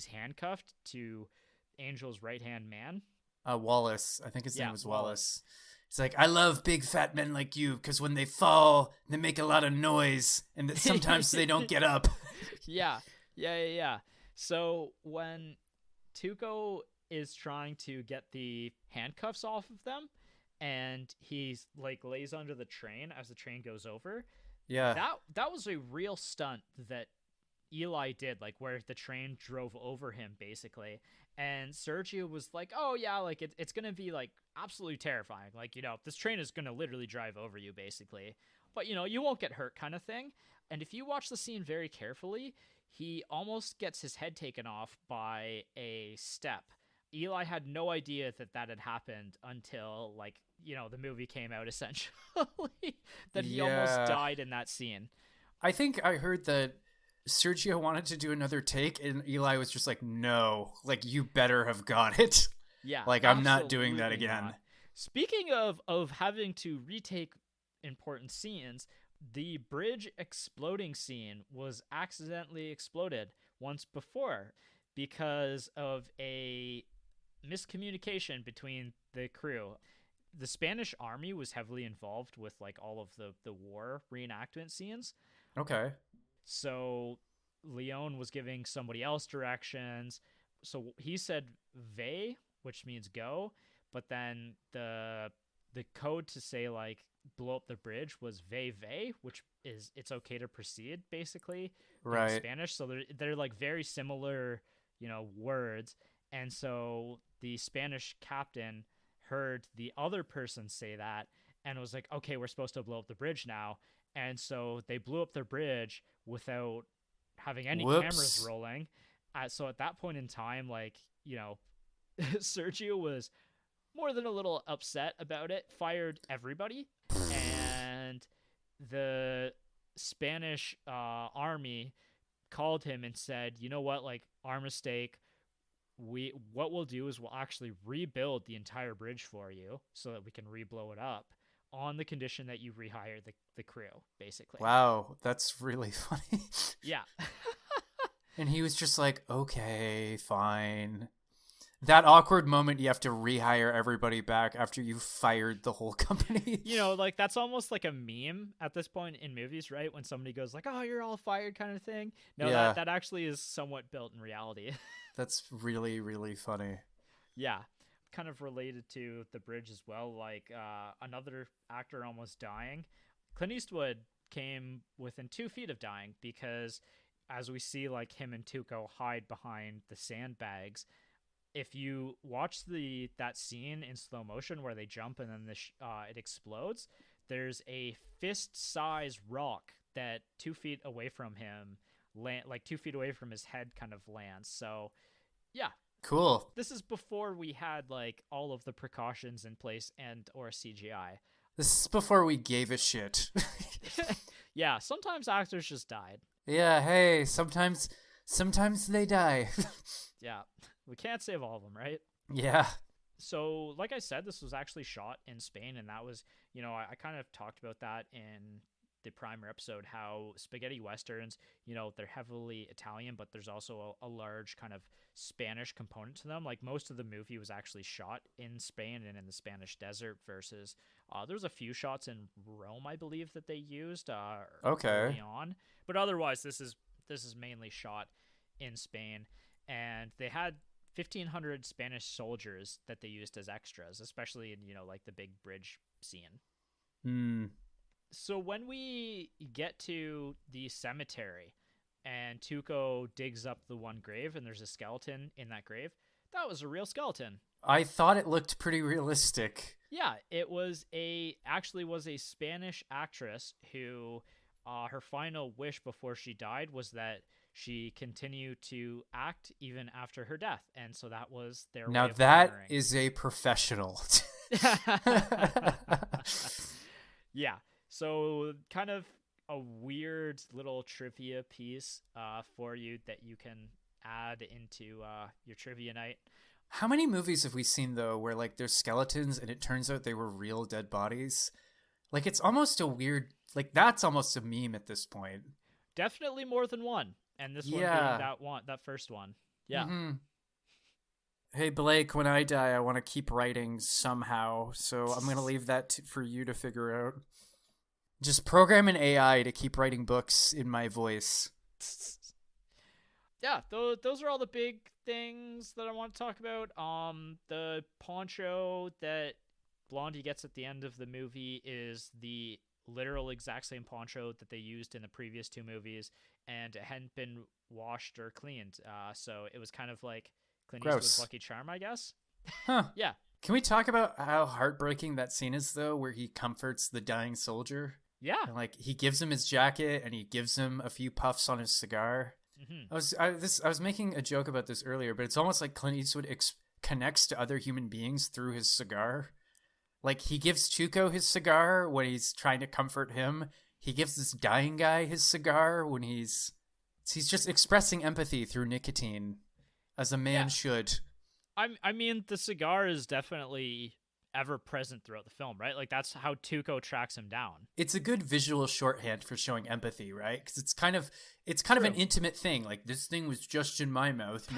handcuffed to Angel's right hand man. Wallace. I think his Yeah, name was Wallace. Wallace. He's like, I love big fat men like you because when they fall, they make a lot of noise and that sometimes they don't get up. Yeah. So when Tuco is trying to get the handcuffs off of them, and he's like lays under the train as the train goes over, Yeah. that was a real stunt that Eli did, like where the train drove over him basically. And Sergio was like, oh yeah, like it's gonna be like absolutely terrifying, like this train is gonna literally drive over you basically, but you won't get hurt kind of thing. And if you watch the scene very carefully, he almost gets his head taken off by a step. Eli had no idea that had happened until like the movie came out essentially. That he almost Yeah. died in that scene. I think I heard that Sergio wanted to do another take and Eli was just like, no, like you better have got it. Yeah, Like I'm not doing that absolutely again. not. Speaking of having to retake important scenes, the bridge exploding scene was accidentally exploded once before because of a miscommunication between the crew. The Spanish army was heavily involved with like all of the war reenactment scenes. Okay. So Leone was giving somebody else directions. So he said "ve," which means go, but then the code to say like blow up the bridge was "ve ve," which is it's okay to proceed basically in Right. Spanish. So they're like very similar, words. And so the Spanish captain heard the other person say that and was like, okay, we're supposed to blow up the bridge now. And so they blew up their bridge without having any cameras Whoops. rolling. So at that point in time, like, Sergio was more than a little upset about it, fired everybody. And the Spanish army called him and said, you know what, like, our mistake. What we'll do is we'll actually rebuild the entire bridge for you so that we can re-blow it up on the condition that you rehire the crew, basically. Wow, that's really funny. Yeah. And he was just like, okay, fine. That awkward moment you have to rehire everybody back after you fired the whole company. Like that's almost like a meme at this point in movies, right? When somebody goes like, oh, you're all fired kind of thing. No, Yeah. that actually is somewhat built in reality. That's really, really funny. Yeah. Kind of related to the bridge as well, like another actor almost dying. Clint Eastwood came within 2 feet of dying because as we see like him and Tuco hide behind the sandbags, if you watch that scene in slow motion where they jump and then it explodes, there's a fist-sized rock that 2 feet away from him, like 2 feet away from his head, kind of lands. So, yeah, Cool. this is before we had like all of the precautions in place and or CGI. This is before we gave a shit. Yeah, sometimes actors just died. Yeah, hey, sometimes they die. Yeah, we can't save all of them, right? Yeah. So, like I said, this was actually shot in Spain, and that was, I kind of talked about that in the primer episode, how spaghetti westerns, they're heavily Italian, but there's also a large kind of Spanish component to them. Like most of the movie was actually shot in Spain and in the Spanish desert versus there's a few shots in Rome, I believe, that they used Okay. early on. But otherwise, this is mainly shot in Spain, and they had 1,500 Spanish soldiers that they used as extras, especially in like the big bridge scene. Hmm. So when we get to the cemetery and Tuco digs up the one grave and there's a skeleton in that grave, that was a real skeleton. I thought it looked pretty realistic. Yeah, it was a Spanish actress who her final wish before she died was that she continued to act even after her death, and so that was their Now way of that honoring. is a professional. Yeah, so kind of a weird little trivia piece for you that you can add into your trivia night. How many movies have we seen though where like there's skeletons and it turns out they were real dead bodies? Like it's almost a weird, like that's almost a meme at this point. Definitely more than one, and this one being Yeah. that first one. Yeah. Mhm. Hey Blake, when I die, I want to keep writing somehow. So I'm going to leave that for you to figure out. Just program an AI to keep writing books in my voice. Yeah, those are all the big things that I want to talk about. The poncho that Blondie gets at the end of the movie is the literal exact same poncho that they used in the previous two movies, and it hadn't been washed or cleaned. So it was kind of like Clint Eastwood's Gross. Lucky Charm, I guess. Huh. Yeah, Can we talk about how heartbreaking that scene is, though, where he comforts the dying soldier? yeah. And, like, he gives him his jacket and he gives him a few puffs on his cigar. Hmm. I was making a joke about this earlier, but it's almost like Clint Eastwood connects to other human beings through his cigar. Like he gives Tuco his cigar when he's trying to comfort him. He gives this dying guy his cigar when he's just expressing empathy through nicotine, as a man Yeah. should. I mean, the cigar is definitely ever present throughout the film, right? Like that's how Tuco tracks him down. It's a good visual shorthand for showing empathy, right? Because it's kind of an True. intimate thing. Like this thing was just in my mouth.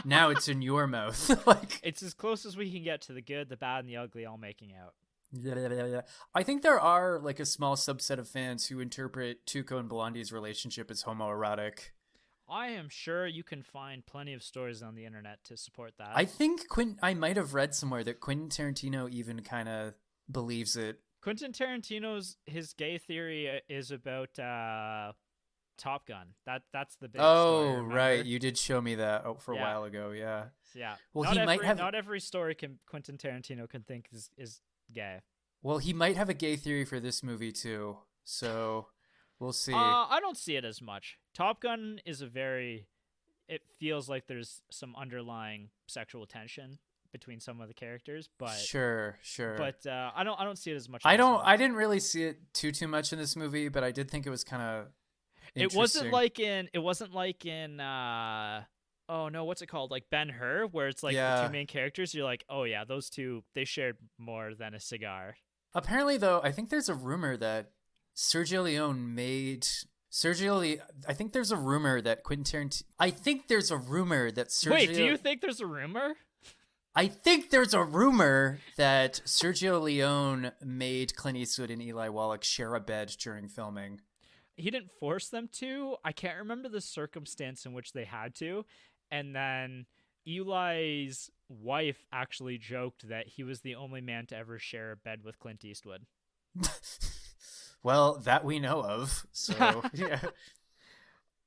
Now it's in your mouth. Like It's as close as we can get to the good, the bad, and the ugly all making out. yeah. I think there are like a small subset of fans who interpret Tuco and Blondie's relationship as homoerotic. I am sure you can find plenty of stories on the internet to support that. I think I might have read somewhere that Quentin Tarantino even kind of believes it. Quentin Tarantino's his gay theory is about Top Gun. That's the big story. Oh, Remember? right. You did show me that for a Yeah, while ago. Yeah. yeah. Well, Not he every might have. not every story can Quentin Tarantino can think is gay. Well, he might have a gay theory for this movie too. So we'll see. I don't see it as much. Top Gun is a very. It feels like there's some underlying sexual tension between some of the characters, but Sure. I don't see it as much. I in this don't. one. I didn't really see it too much in this movie, but I did think it was kind of It interesting. wasn't like in oh no, what's it called? Like Ben-Hur, where it's like the Yeah. two main characters, you're like, "Oh yeah, those two they shared more than a cigar." Apparently, though, I think there's a rumor that I think there's a rumor that Quentin Tarantino. I think there's a rumor that Sergio. Wait, do you think there's a rumor? I think there's a rumor that Sergio Leone made Clint Eastwood and Eli Wallach share a bed during filming. He didn't force them to. I can't remember the circumstance in which they had to. And then Eli's wife actually joked that he was the only man to ever share a bed with Clint Eastwood. Well, that we know of. So yeah.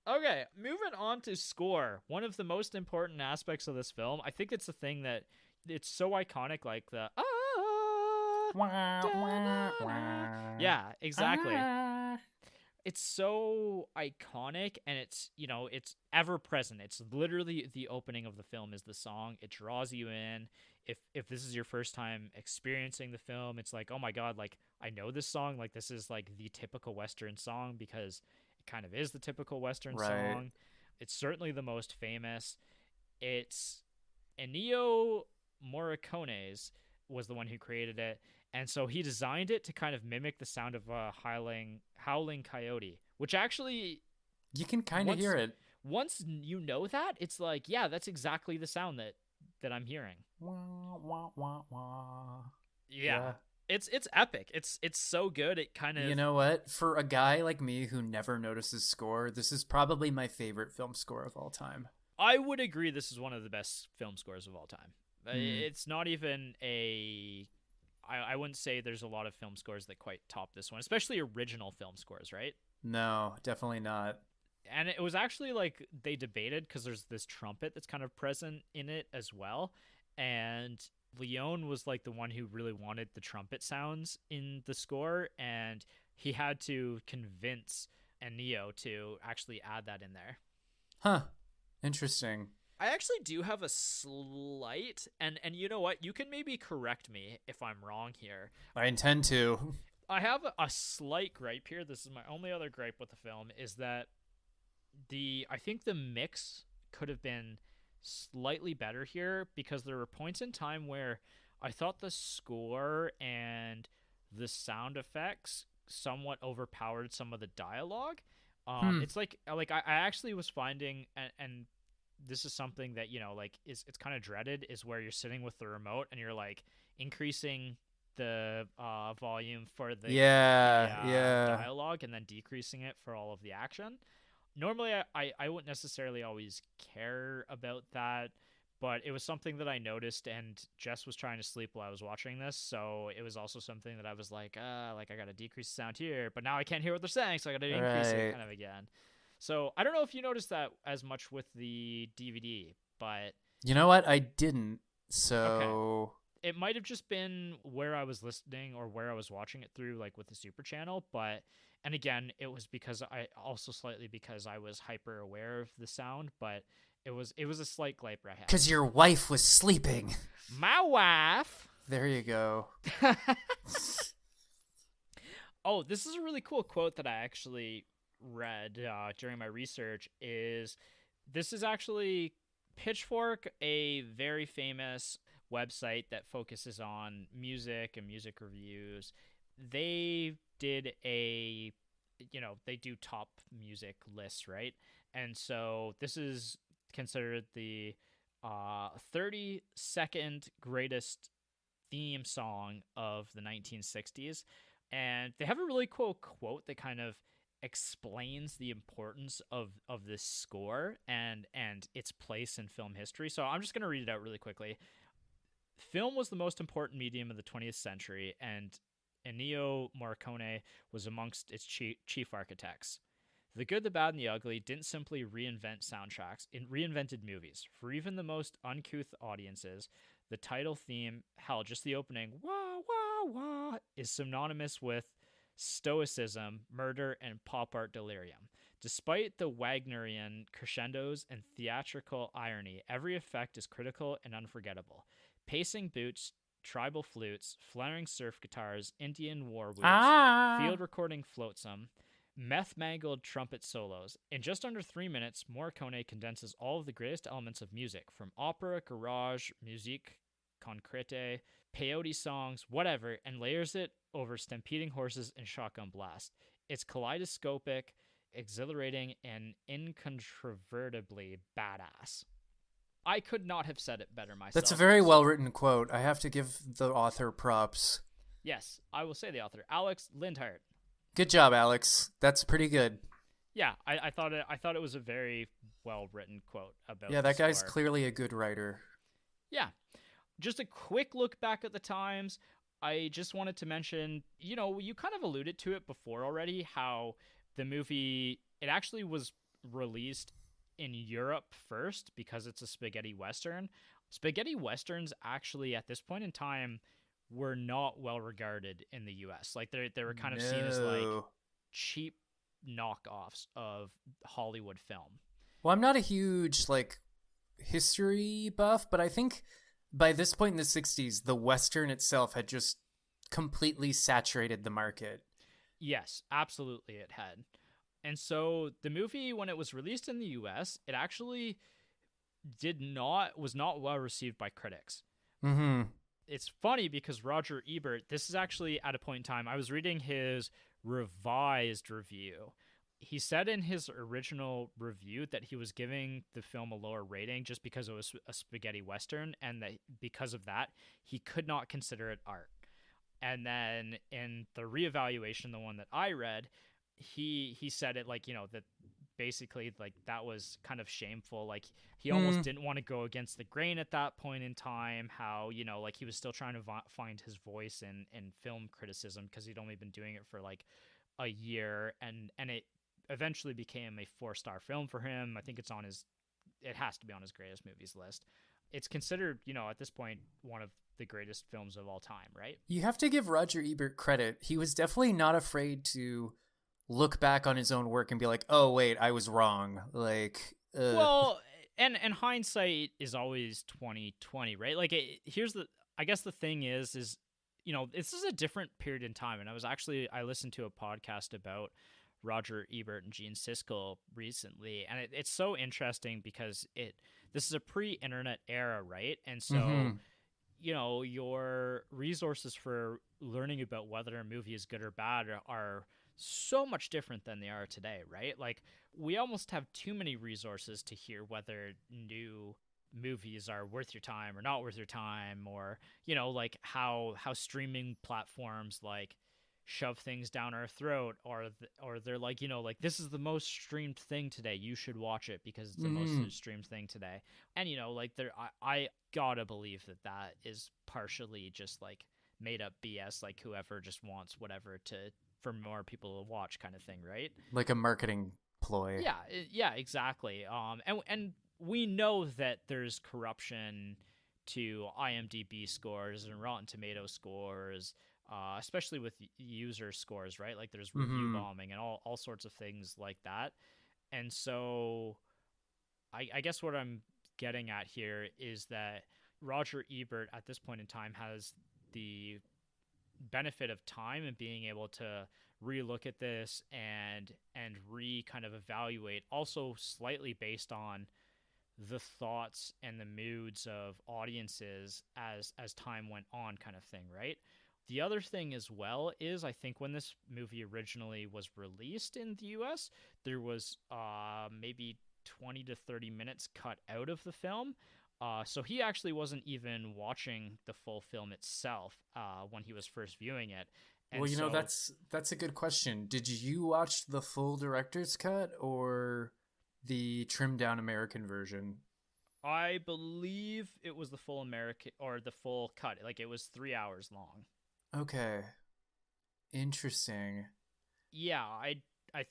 Okay, moving on to score. One of the most important aspects of this film. I think it's the thing that it's so iconic, like the yeah, exactly. It's so iconic, and it's ever present. It's literally the opening of the film is the song. It draws you in. If this is your first time experiencing the film, it's like, oh my god, like I know this song. Like this is like the typical Western song because it kind of is the typical Western Right. song. It's certainly the most famous. It's Ennio Morricone's was the one who created it, and so he designed it to kind of mimic the sound of a howling coyote, which actually You can kind of once hear it. once you know that, it's like, yeah, that's exactly the sound that I'm hearing. Yeah. It's epic. It's so good. It kind of You know what? For a guy like me who never notices score, this is probably my favorite film score of all time. I would agree this is one of the best film scores of all time. Mm. It's not even I wouldn't say there's a lot of film scores that quite top this one, especially original film scores, right? No, definitely not. And it was actually like they debated because there's this trumpet that's kind of present in it as well. And Leone was like the one who really wanted the trumpet sounds in the score, and he had to convince Ennio to actually add that in there. Huh. Interesting. I actually do have a slight, and you know what? You can maybe correct me if I'm wrong here. I intend to. I have a slight gripe here. This is my only other gripe with the film, is that I think the mix could have been slightly better here, because there were points in time where I thought the score and the sound effects somewhat overpowered some of the dialogue. Hmm. It's I actually was finding, and this is something that, like, it's kind of dreaded, is where you're sitting with the remote and you're like increasing the volume for Yeah, yeah. dialogue, and then decreasing it for all of the action. Normally, I wouldn't necessarily always care about that, but it was something that I noticed, and Jess was trying to sleep while I was watching this, so it was also something that I was like I gotta decrease the sound here, but now I can't hear what they're saying, so I gotta increase it Right. kind of again. So I don't know if you noticed that as much with the DVD, but You know what? I didn't. okay. So It might have just been where I was listening or where I was watching it through, like with the Super Channel, but and again, it was because I was hyper aware of the sound, but it was a slight gripe I had. because your wife was sleeping. My wife. There you go. Oh, this is a really cool quote that I actually read during my research. This is actually Pitchfork, a very famous website that focuses on music and music reviews. They did they do top music lists, right? And so this is considered the 32nd greatest theme song of the 1960s. And they have a really cool quote that kind of explains the importance of this score and its place in film history. So I'm just going to read it out really quickly. Film was the most important medium of the 20th century, and Ennio Morricone was amongst its chief architects. The Good, the Bad, and the Ugly didn't simply reinvent soundtracks, it reinvented movies. For even the most uncouth audiences, the title theme, hell, just the opening, wah, wah, wah, is synonymous with stoicism, murder, and pop art delirium. Despite the Wagnerian crescendos and theatrical irony, every effect is critical and unforgettable. Pacing boots, tribal flutes, flaring surf guitars, Indian war whoops, field recording flotsam, meth-mangled trumpet solos. In just under 3 minutes, Morricone condenses all of the greatest elements of music, from opera, garage, musique concrete, peyote songs, whatever, and layers it over stampeding horses and shotgun blast. It's kaleidoscopic, exhilarating, and incontrovertibly badass. I could not have said it better myself. That's a very well written quote. I have to give the author props. Yes, I will say the author, Alex Lindhart. Good job, Alex. That's pretty good. Yeah, I thought it was a very well written quote about. Yeah, that the guy's score. clearly a good writer. Yeah, just a quick look back at the times. I just wanted to mention, you kind of alluded to it before already, how the movie, it actually was released in Europe first because it's a spaghetti western. Spaghetti westerns actually at this point in time were not well regarded in the US. Like they were kind of seen as like cheap knockoffs of Hollywood film. Well, I'm not a huge history buff, but I think by this point in the 60s, the western itself had just completely saturated the market. Yes, absolutely it had. And so the movie, when it was released in the US, it actually was not well received by critics. Mm-hmm. It's funny because Roger Ebert, this is actually at a point in time, I was reading his revised review. He said in his original review that he was giving the film a lower rating just because it was a spaghetti western, and that because of that, he could not consider it art. And then in the reevaluation, the one that I read, he said it that basically that was kind of shameful. Like he almost didn't want to go against the grain at that point in time. How he was still trying to find his voice in film criticism because he'd only been doing it for like a year, and it eventually became a 4-star film for him. I think it has to be on his greatest movies list. It's considered at this point one of the greatest films of all time, right? You have to give Roger Ebert credit. He was definitely not afraid to look back on his own work and be like, "Oh wait, I was wrong." Like, Well, and hindsight is always 2020, right? Like here's the I guess the thing is this is a different period in time, and I listened to a podcast about Roger Ebert and Gene Siskel recently, and it's so interesting because this is a pre-internet era, right? And so mhm. your resources for learning about whether a movie is good or bad are so much different than they are today, right? Like we almost have too many resources to hear whether new movies are worth your time or not worth your time, or like how streaming platforms like shove things down our throat, or they're like, like this is the most streamed thing today, you should watch it because it's the most Mhm. streamed thing today. And like I gotta believe that is partially just like made up BS, like whoever just wants whatever to for more people to watch kind of thing, right? Like a marketing ploy. Yeah, yeah, exactly. And we know that there's corruption to IMDb scores and Rotten Tomato scores, especially with user scores, right? Like there's review Mhm. bombing and all sorts of things like that. And so I guess what I'm getting at here is that Roger Ebert at this point in time has the benefit of time and being able to relook at this and kind of evaluate, also slightly based on the thoughts and the moods of audiences as time went on, kind of thing, right? The other thing as well is I think when this movie originally was released in the US, there was maybe 20 to 30 minutes cut out of the film. So he actually wasn't even watching the full film itself when he was first viewing it. Well, And so that's a good question. Did you watch the full director's cut or the trimmed down American version? I believe it was the full American or the full cut. Like it was 3 hours long. Okay. Interesting. Yeah, I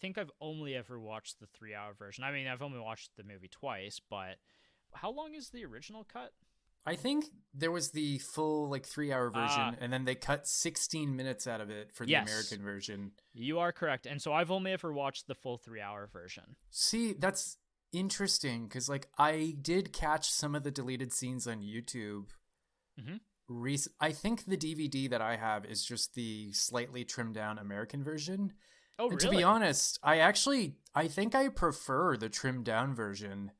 think I've only ever watched the 3 hour version. I mean, I've only watched the movie twice, but how long is the original cut? I think there was the full like 3 hour Uh version, and then they cut 16 minutes out of it for the yes, American version. you are correct. And so I've only ever watched the full 3 hour version. See, that's interesting because like I did catch some of the deleted scenes on YouTube. Mm-hmm. I think the DVD that I have is just the slightly trimmed down American version. Oh, And to be really? honest, I think I prefer the trimmed down version.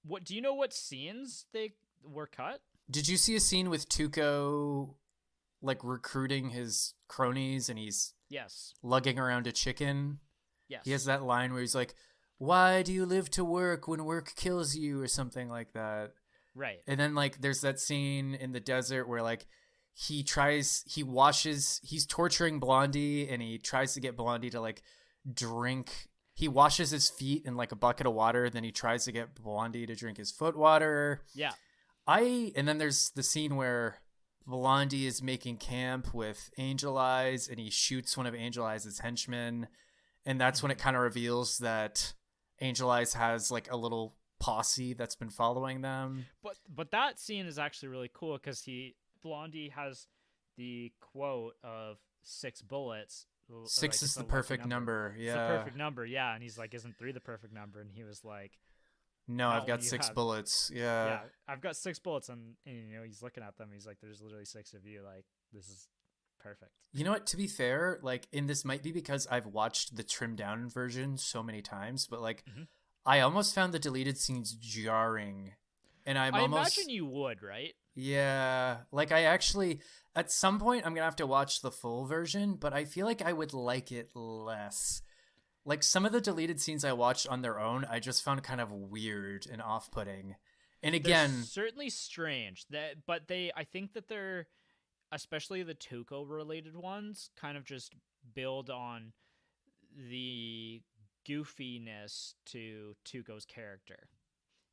What do you know? What scenes they were cut? Did you see a scene with Tuco like recruiting his cronies and he's Yes, lugging around a chicken? He has yes, that line where he's like, "Why do you live to work when work kills you?" or something like that. right. And then like there's that scene in the desert where like he's torturing Blondie and he tries to get Blondie to like drink. He washes his feet in like a bucket of water, and then he tries to get Blondie to drink his foot water. Yeah. And then there's the scene where Blondie is making camp with Angel Eyes and he shoots one of Angel Eyes' henchmen. And that's when it Mm-hmm. kind of reveals that Angel Eyes has like a little posse that's been following them. But that scene is actually really cool because he Blondie has the quote of 6 bullets. Six Like is it's a the lucky perfect number. number. It's the Yeah. perfect number, yeah. And he's like, "Isn't 3 the perfect number?" And he was like, No, I've "No, got you six have." bullets. Yeah. Yeah, I've got 6 bullets, and he's looking at them. He's like, "There's literally 6 of you. Like this is perfect." You know what? To be fair, like, and this might be because I've watched the trimmed down version so many times, but like, Mm-hmm. I almost found the deleted scenes jarring. And I'm I imagine almost, you would, right? yeah, like, at some point, I'm gonna have to watch the full version, but I feel like I would like it less. Like, some of the deleted scenes I watched on their own, I just found kind of weird and off putting. And They're again, certainly strange. But I think that they're, especially the Tuco related ones, kind of just build on the goofiness to Tuco's character,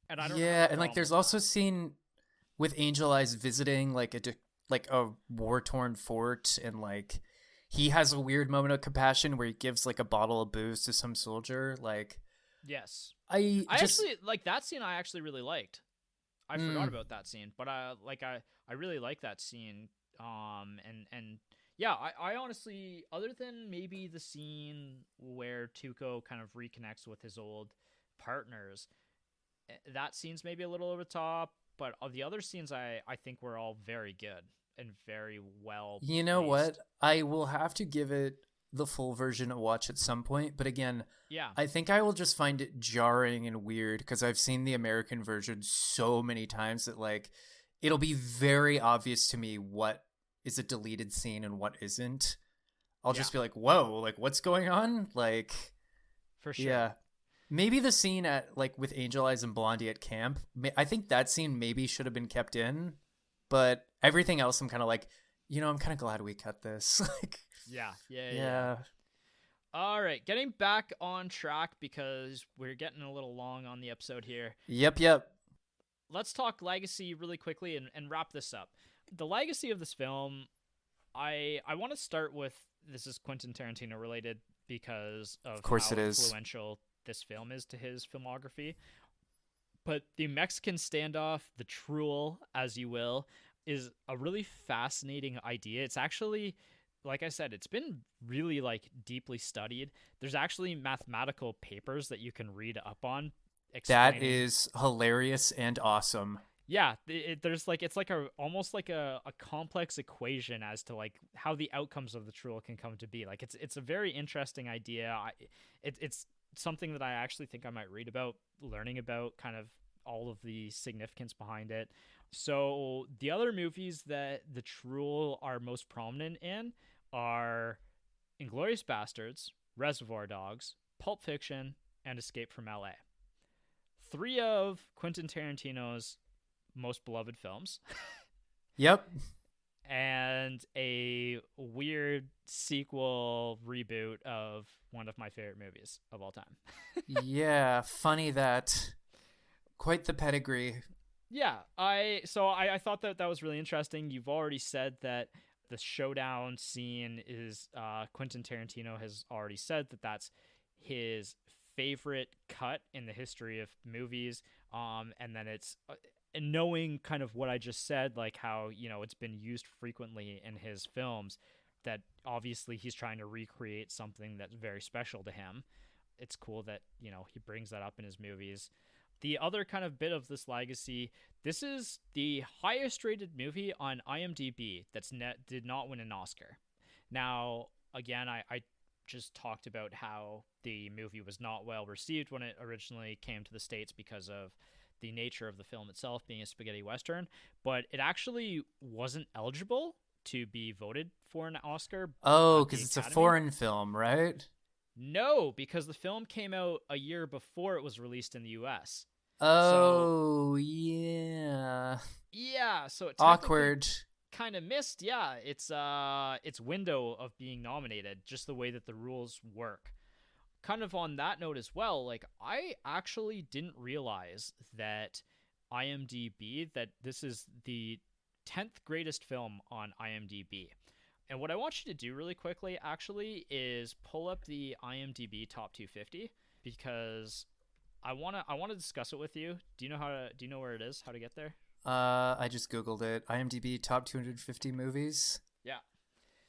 and I don't have a yeah, and like, problem there's with also that. a scene with Angel Eyes visiting like like a war torn fort, and like he has a weird moment of compassion where he gives like a bottle of booze to some soldier. Like Yes, I I just actually like that scene. I actually really liked. I forgot Mm. about that scene, but I really like that scene. And yeah, I honestly, other than maybe the scene where Tuco kind of reconnects with his old partners, that scene's maybe a little over the top. But of the other scenes, I think were all very good and very well You know what? placed. I will have to give it the full version a watch at some point, but again, Yeah, I think I will just find it jarring and weird because I've seen the American version so many times that like it'll be very obvious to me what is a deleted scene and what isn't. I'll yeah, just be like, "Whoa, like what's going on?" Like, for sure. yeah. Maybe the scene at like with Angel Eyes and Blondie at camp. I think that scene maybe should have been kept in, but everything else I'm kind of like, I'm kind of glad we cut this. Like, Yeah, yeah, yeah. Yeah. yeah. All right, getting back on track because we're getting a little long on the episode here. Yep, yep. Let's talk legacy really quickly and wrap this up. The legacy of this film, I want to start with, this is Quentin Tarantino related because Of of course how it is. influential this film is to his filmography. But the Mexican standoff, the truel, as you will, is a really fascinating idea. It's actually, like I said, it's been really like deeply studied. There's actually mathematical papers that you can read up on That explaining. is hilarious and awesome. Yeah, there's like, it's like a almost like a complex equation as to like how the outcomes of the truel can come to be. Like it's a very interesting idea. It's something that I actually think I might read about, learning about kind of all of the significance behind it. So the other movies that the truel are most prominent in are Inglorious Bastards, Reservoir Dogs, Pulp Fiction, and Escape from LA. Three of Quentin Tarantino's most beloved films, Yep. and a weird sequel reboot of one of my favorite movies of all time. Yeah, funny that. Quite the pedigree. Yeah, I thought that that was really interesting. You've already said that the showdown scene is Quentin Tarantino has already said that that's his favorite cut in the history of movies. And then it's and knowing kind of what I just said, like how it's been used frequently in his films, that obviously he's trying to recreate something that's very special to him. It's cool that he brings that up in his movies. The other kind of bit of this legacy, this is the highest rated movie on IMDb did not win an Oscar. Now, again, I just talked about how the movie was not well received when it originally came to the States because of the nature of the film itself being a spaghetti western, but it actually wasn't eligible to be voted for an Oscar Oh, at the because it's a Academy. foreign film, right? No, because the film came out a year before it was released in the US. So Oh, yeah. yeah, so it technically Awkward. kind of missed, yeah, its window of being nominated, just the way that the rules work. Kind of on that note as well, like I actually didn't realize that IMDb, that this is the 10th greatest film on IMDb. And what I want you to do really quickly actually is pull up the IMDb top 250, because I want to discuss it with you. Do you know where it is? How to get there? I just Googled it. IMDb top 250 movies. Yeah.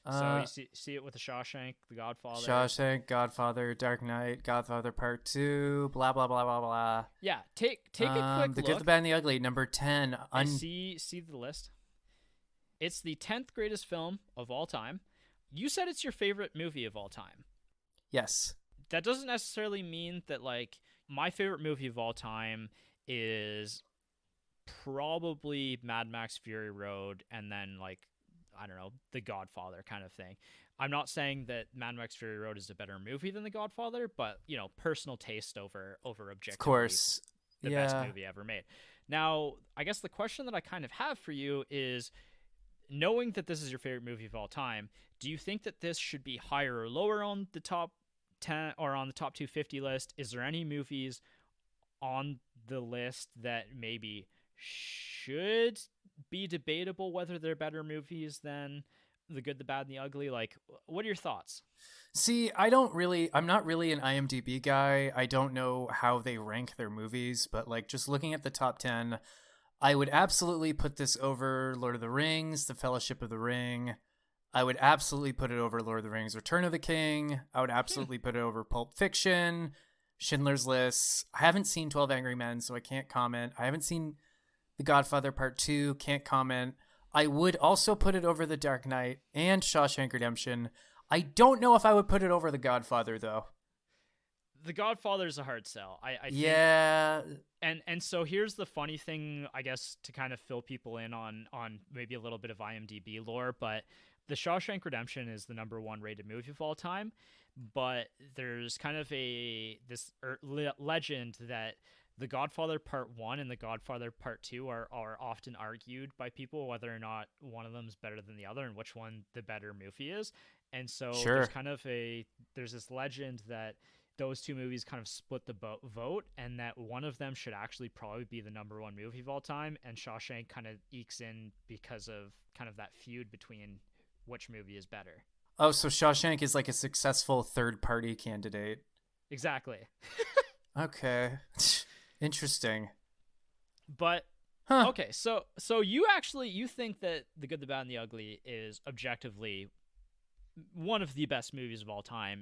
So you see it with the Shawshank, The Godfather. Shawshank, Godfather, Dark Knight, Godfather Part 2, blah, blah, blah, blah, blah. Yeah, take a quick The look. Good, the Bad, and the Ugly, number 10. And see the list. It's the 10th greatest film of all time. You said it's your favorite movie of all time. Yes. That doesn't necessarily mean that, like, my favorite movie of all time is probably Mad Max Fury Road, and then, like, I don't know, The Godfather kind of thing. I'm not saying that Mad Max Fury Road is a better movie than The Godfather, but personal taste over objectively, Of course. the Yeah. best movie ever made. Now, I guess the question that I kind of have for you is, knowing that this is your favorite movie of all time, do you think that this should be higher or lower on the top 10 or on the top 250 list? Is there any movies on the list that maybe should be debatable whether they're better movies than The Good, the Bad, and the Ugly? Like, what are your thoughts? See, I'm not really an IMDb guy. I don't know how they rank their movies, but like just looking at the top 10, I would absolutely put this over Lord of the Rings, The Fellowship of the Ring. I would absolutely put it over Lord of the Rings, Return of the King. I would absolutely put it over Pulp Fiction, Schindler's List. I haven't seen 12 Angry Men, so I can't comment. I haven't seen The Godfather Part 2, can't comment. I would also put it over The Dark Knight and Shawshank Redemption. I don't know if I would put it over The Godfather, though. The Godfather's a hard sell. I think. Yeah. And so here's the funny thing, I guess, to kind of fill people in on maybe a little bit of IMDb lore, but The Shawshank Redemption is the #1 rated movie of all time. But there's kind of legend that The Godfather Part 1 and The Godfather Part 2 are often argued by people whether or not one of them is better than the other and which one the better movie is. And so Sure. there's this legend that those two movies kind of split the vote, and that one of them should actually probably be the #1 movie of all time, and Shawshank kind of ekes in because of kind of that feud between which movie is better. Oh, so Shawshank is like a successful third-party candidate. Exactly. Okay. Interesting. But Huh. okay, so you think that The Good, the Bad, and the Ugly is objectively one of the best movies of all time,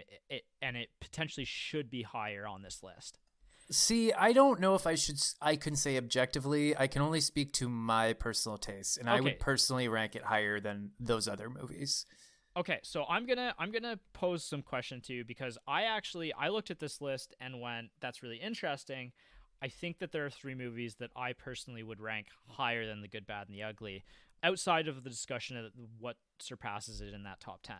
and it potentially should be higher on this list. See, I don't know if I can say objectively. I can only speak to my personal taste, and I would personally rank it higher than those other movies. Okay, so I'm gonna pose some question to you, because I looked at this list and went, that's really interesting. I think that there are 3 movies that I personally would rank higher than The Good, Bad, and the Ugly, outside of the discussion of what surpasses it in that top 10.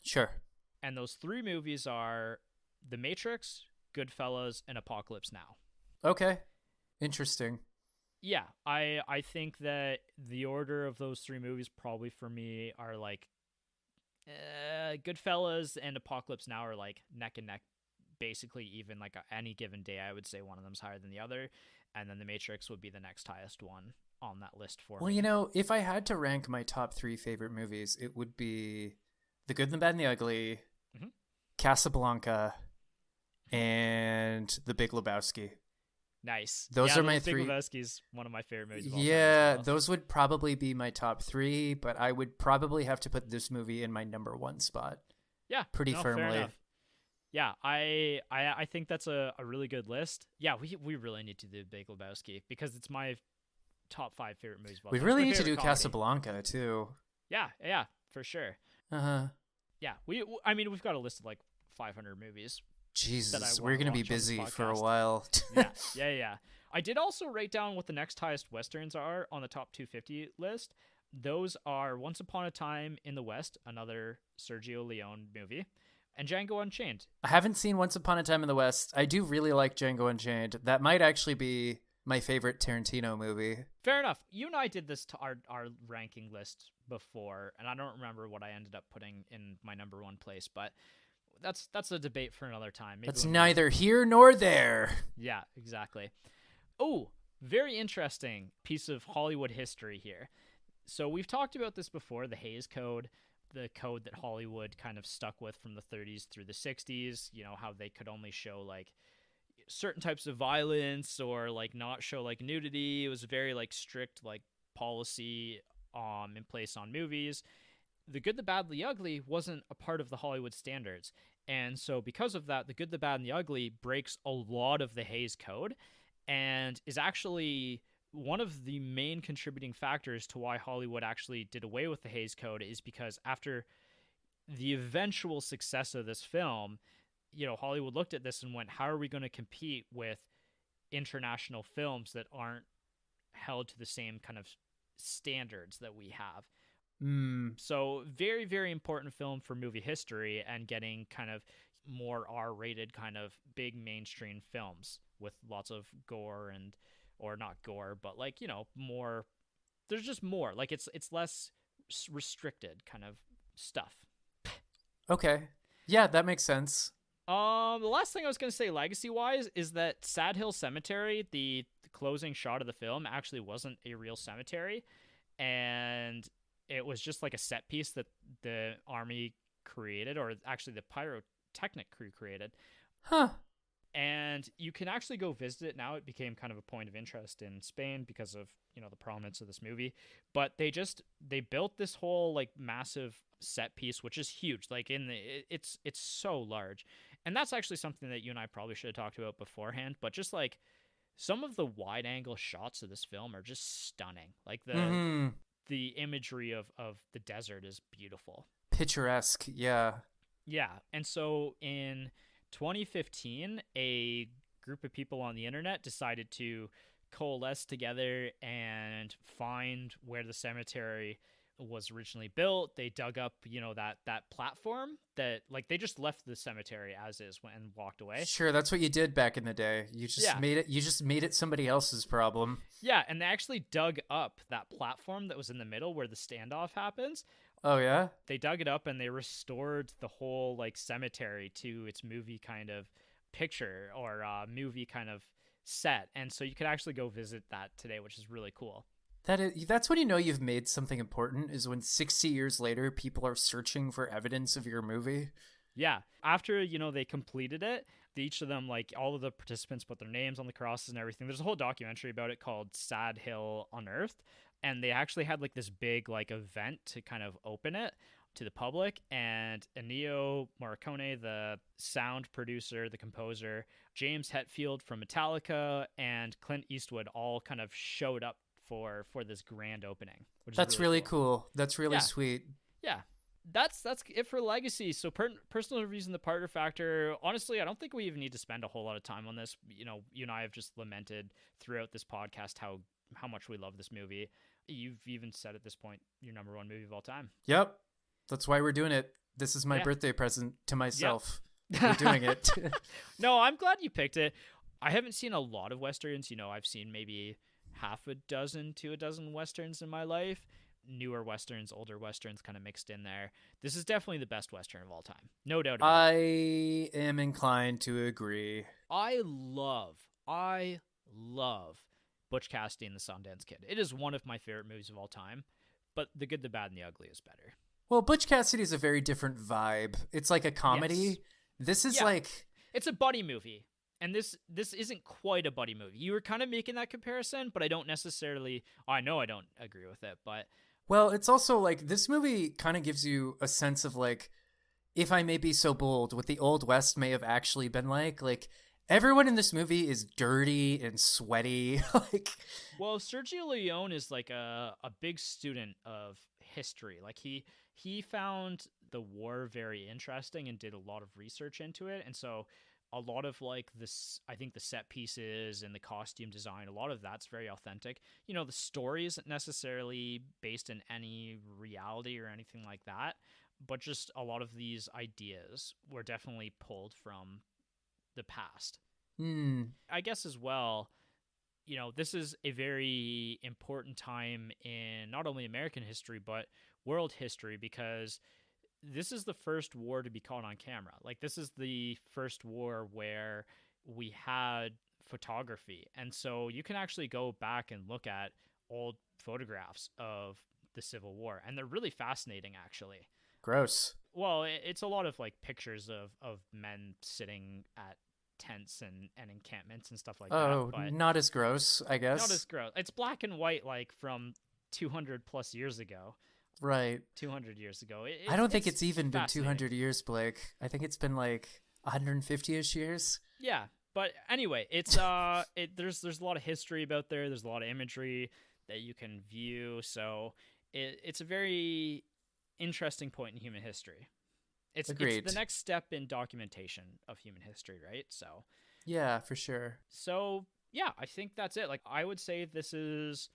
Sure. And those 3 movies are The Matrix, Goodfellas, and Apocalypse Now. Okay. Interesting. Yeah, I think that the order of those 3 movies probably for me are like Goodfellas and Apocalypse Now are like neck and neck, basically even. Like any given day, I would say one of them's higher than the other, and then The Matrix would be the next highest one on that list for me. Well, you know, if I had to rank my top 3 favorite movies, it would be The Good, the Bad, and the Ugly, Casablanca, and The Big Lebowski. Nice. Those are my Big 3. Big Lebowski's one of my favorite movies of all time Yeah, as well. those would probably be my top 3, but I would probably have to put this movie in my #1 spot. Yeah, pretty firmly. Fair enough. Yeah, I think that's a really good list. Yeah, we really need to do Big Lebowski, because it's my top 5 favorite movies of all We time. really need to do comedy. Casablanca too. Yeah, for sure. Yeah, we've got a list of like 500 movies. Jesus, we're gonna be busy for a while. Yeah. I did also write down what the next highest westerns are on the top 250 list. Those are Once Upon a Time in the West, another Sergio Leone movie, and Django Unchained. I haven't seen Once Upon a Time in the West. I do really like Django Unchained. That might actually be my favorite Tarantino movie. Fair enough. You and I did this to our ranking list before, and I don't remember what I ended up putting in my #1 place, but that's a debate for another time. Maybe that's neither here nor there. Yeah, exactly. Oh, very interesting piece of Hollywood history here. So we've talked about this before, the Hays Code, the code that Hollywood kind of stuck with from the 30s through the 60s, you know, how they could only show like certain types of violence or like not show like nudity. It was a very like strict like policy in place on movies. The Good, the Bad, the Ugly wasn't a part of the Hollywood standards. And so because of that, The Good, the Bad, and the Ugly breaks a lot of the Hays Code and is actually one of the main contributing factors to why Hollywood actually did away with the Hays Code, is because after the eventual success of this film, you know, Hollywood looked at this and went, how are we going to compete with international films that aren't held to the same kind of standards that we have? So very, very important film for movie history and getting kind of more R-rated kind of big mainstream films with lots of gore or not gore, but like, you know, more, there's just more, like it's less restricted kind of stuff. Okay. Yeah, that makes sense. The last thing I was going to say legacy wise is that Sad Hill Cemetery, the closing shot of the film, actually wasn't a real cemetery, and it was just like a set piece that the army created, or actually the pyrotechnic crew created. Huh. And you can actually go visit it now. It became kind of a point of interest in Spain because of, the prominence of this movie. But they built this whole like massive set piece, which is huge. Like it's so large. And that's actually something that you and I probably should have talked about beforehand, but just like some of the wide angle shots of this film are just stunning. Like Mm-hmm. the imagery of the desert is beautiful. Picturesque, yeah. Yeah. And so in 2015, a group of people on the internet decided to coalesce together and find where the cemetery was originally built. They dug up, that platform that like they just left the cemetery as is and walked away. Sure, that's what you did back in the day. You just made it somebody else's problem. Yeah, and they actually dug up that platform that was in the middle where the standoff happens. Oh yeah? They dug it up and they restored the whole like cemetery to its movie kind of picture or movie kind of set. And so you could actually go visit that today, which is really cool. That's when you know you've made something important, is when 60 years later people are searching for evidence of your movie. Yeah. After, they completed it, each of them, like all of the participants put their names on the crosses and everything. There's a whole documentary about it called Sad Hill Unearthed. And they actually had like this big like event to kind of open it to the public. And Ennio Morricone, the sound producer, the composer, James Hetfield from Metallica, and Clint Eastwood all kind of showed up for this grand opening, which That's is really cool. That's really sweet. Yeah. That's it for Legacy. So personal reviews and the partner factor. Honestly, I don't think we even need to spend a whole lot of time on this. You and I have just lamented throughout this podcast how much we love this movie. You've even said at this point your number one movie of all time. Yep. That's why we're doing it. This is my birthday present to myself. Yep. We're doing it. No, I'm glad you picked it. I haven't seen a lot of Westerns. I've seen maybe half a dozen to a dozen Westerns in my life. Newer Westerns, older Westerns kind of mixed in there. This is definitely the best Western of all time. No doubt about it. I am inclined to agree. I love Butch Cassidy and the Sundance Kid. It is one of my favorite movies of all time, but The Good, the Bad, and the Ugly is better. Well, Butch Cassidy is a very different vibe. It's like a comedy. Yes. This is it's a buddy movie. And this isn't quite a buddy movie. You were kind of making that comparison, but I don't necessarily... I know I don't agree with it, but... Well, it's also like this movie kind of gives you a sense of like, if I may be so bold, what the Old West may have actually been like. Like, everyone in this movie is dirty and sweaty. Well, Sergio Leone is like a big student of history. Like he found the war very interesting and did a lot of research into it. And so a lot of like this, I think the set pieces and the costume design, a lot of that's very authentic. The story isn't necessarily based in any reality or anything like that, but just a lot of these ideas were definitely pulled from the past. I guess as well, this is a very important time in not only American history, but world history, because this is the first war to be caught on camera. Like, this is the first war where we had photography. And so you can actually go back and look at old photographs of the Civil War, and they're really fascinating, actually. Gross. Well, it's a lot of like pictures of men sitting at tents and encampments and stuff like that. Oh, but not as gross, I guess. not as gross. It's black and white, like from 200 plus years ago. Right. 200 years ago. I don't think it's even been 200 years, Blake. I think it's been like 150-ish years. Yeah, but anyway, it's there's a lot of history about there. There's a lot of imagery that you can view. So it's a very interesting point in human history. It's the next step in documentation of human history, right? So yeah, for sure. So yeah, I think that's it. Like, I would say this is...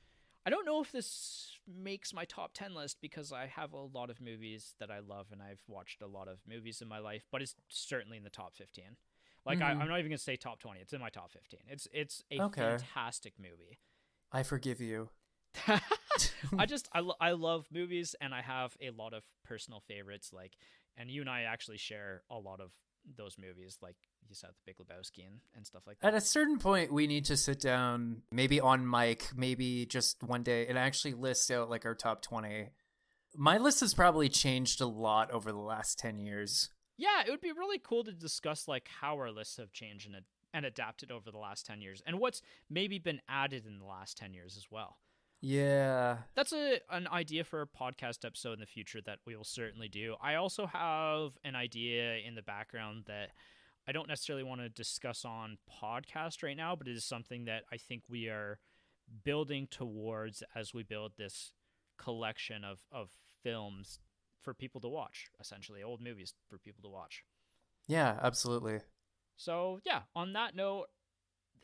I don't know if this makes my top 10 list because I have a lot of movies that I love and I've watched a lot of movies in my life, but it's certainly in the top 15. Like, I'm not even going to say top 20. It's in my top 15. It's a fantastic movie. I forgive you. I love movies, and I have a lot of personal favorites, like, and you and I actually share a lot of those movies, like you said, The Big Lebowski and stuff like that. At a certain point, we need to sit down, maybe on mic, maybe just one day, and actually list out like our top 20. My list has probably changed a lot over the last 10 years. Yeah, it would be really cool to discuss like how our lists have changed and adapted over the last 10 years, and what's maybe been added in the last 10 years as well. Yeah. That's an idea for a podcast episode in the future that we will certainly do. I also have an idea in the background that I don't necessarily want to discuss on podcast right now, but it is something that I think we are building towards as we build this collection of films for people to watch, essentially old movies for people to watch. Yeah, absolutely. So yeah, on that note,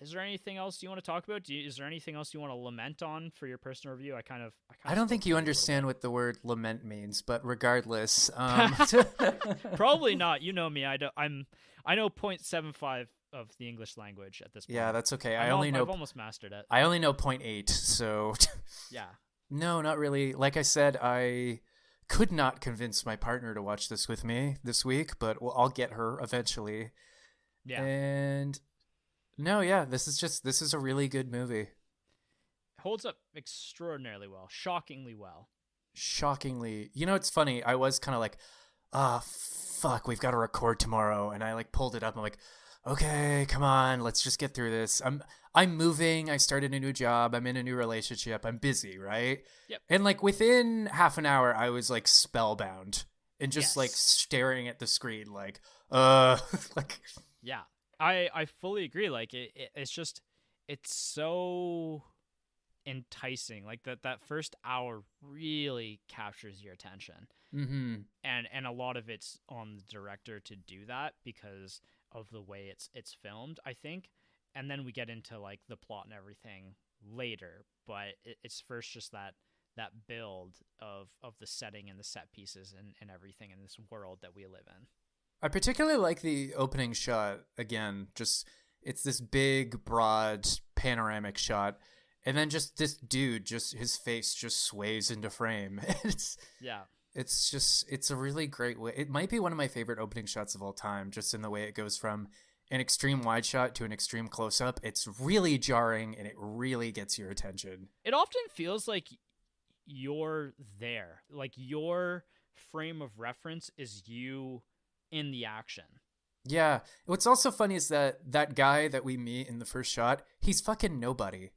is there anything else you want to talk about? Is there anything else you want to lament on for your personal review? I don't think you understand what the word lament means, but regardless, probably not. You know me. I know 0.75 of the English language at this point. Yeah, that's okay. I've almost mastered it. I only know 0.8, so yeah. No, not really. Like I said, I could not convince my partner to watch this with me this week, but I'll get her eventually. Yeah. And no, yeah, this is a really good movie. Holds up extraordinarily well, shockingly well. Shockingly. You know, it's funny. I was kind of like, fuck, we've got to record tomorrow. And I like pulled it up. I'm like, okay, come on, let's just get through this. I'm moving. I started a new job. I'm in a new relationship. I'm busy, right? Yep. And like within half an hour, I was like spellbound and just Yes. like staring at the screen, like, like. Yeah, I fully agree. Like it's just, it's so enticing. Like that first hour really captures your attention. Mm-hmm. And a lot of it's on the director to do that because of the way it's filmed, I think. And then we get into like the plot and everything later, but it's first just that build of the setting and the set pieces and everything in this world that we live in. I particularly like the opening shot. Again, just it's this big, broad, panoramic shot, and then just this dude, just his face just sways into frame. It's a really great way. It might be one of my favorite opening shots of all time, just in the way it goes from an extreme wide shot to an extreme close up. It's really jarring and it really gets your attention. It often feels like you're there, like your frame of reference is you in the action. Yeah. What's also funny is that guy that we meet in the first shot, he's fucking nobody.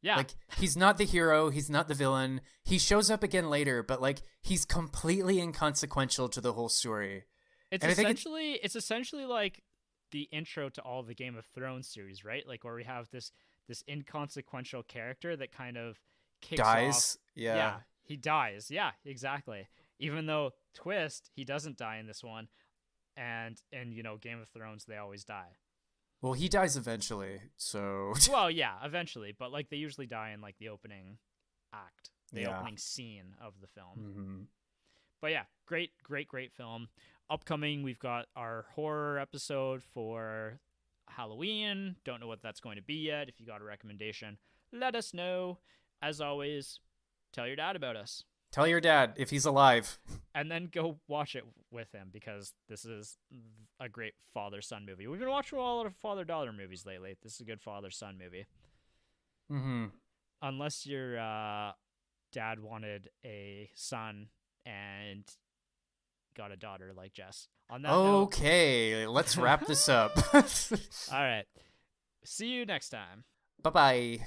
Yeah. Like, he's not the hero. He's not the villain. He shows up again later, but like, he's completely inconsequential to the whole story. It's essentially like the intro to all the Game of Thrones series, right? Like where we have this inconsequential character that kind of kicks dies. off. Yeah. He dies. Yeah, exactly. Even though twist, he doesn't die in this one. And you know, Game of Thrones, they always die. Well, he dies eventually, so... Well, yeah, eventually. But, like, they usually die in, like, the opening act. The opening scene of the film. Mm-hmm. But, yeah, great film. Upcoming, we've got our horror episode for Halloween. Don't know what that's going to be yet. If you got a recommendation, let us know. As always, tell your dad about us. Tell your dad if he's alive. And then go watch it with him because this is a great father-son movie. We've been watching a lot of father-daughter movies lately. This is a good father-son movie. Mm-hmm. Unless your dad wanted a son and got a daughter like Jess. On that note, let's wrap this up. All right. See you next time. Bye-bye.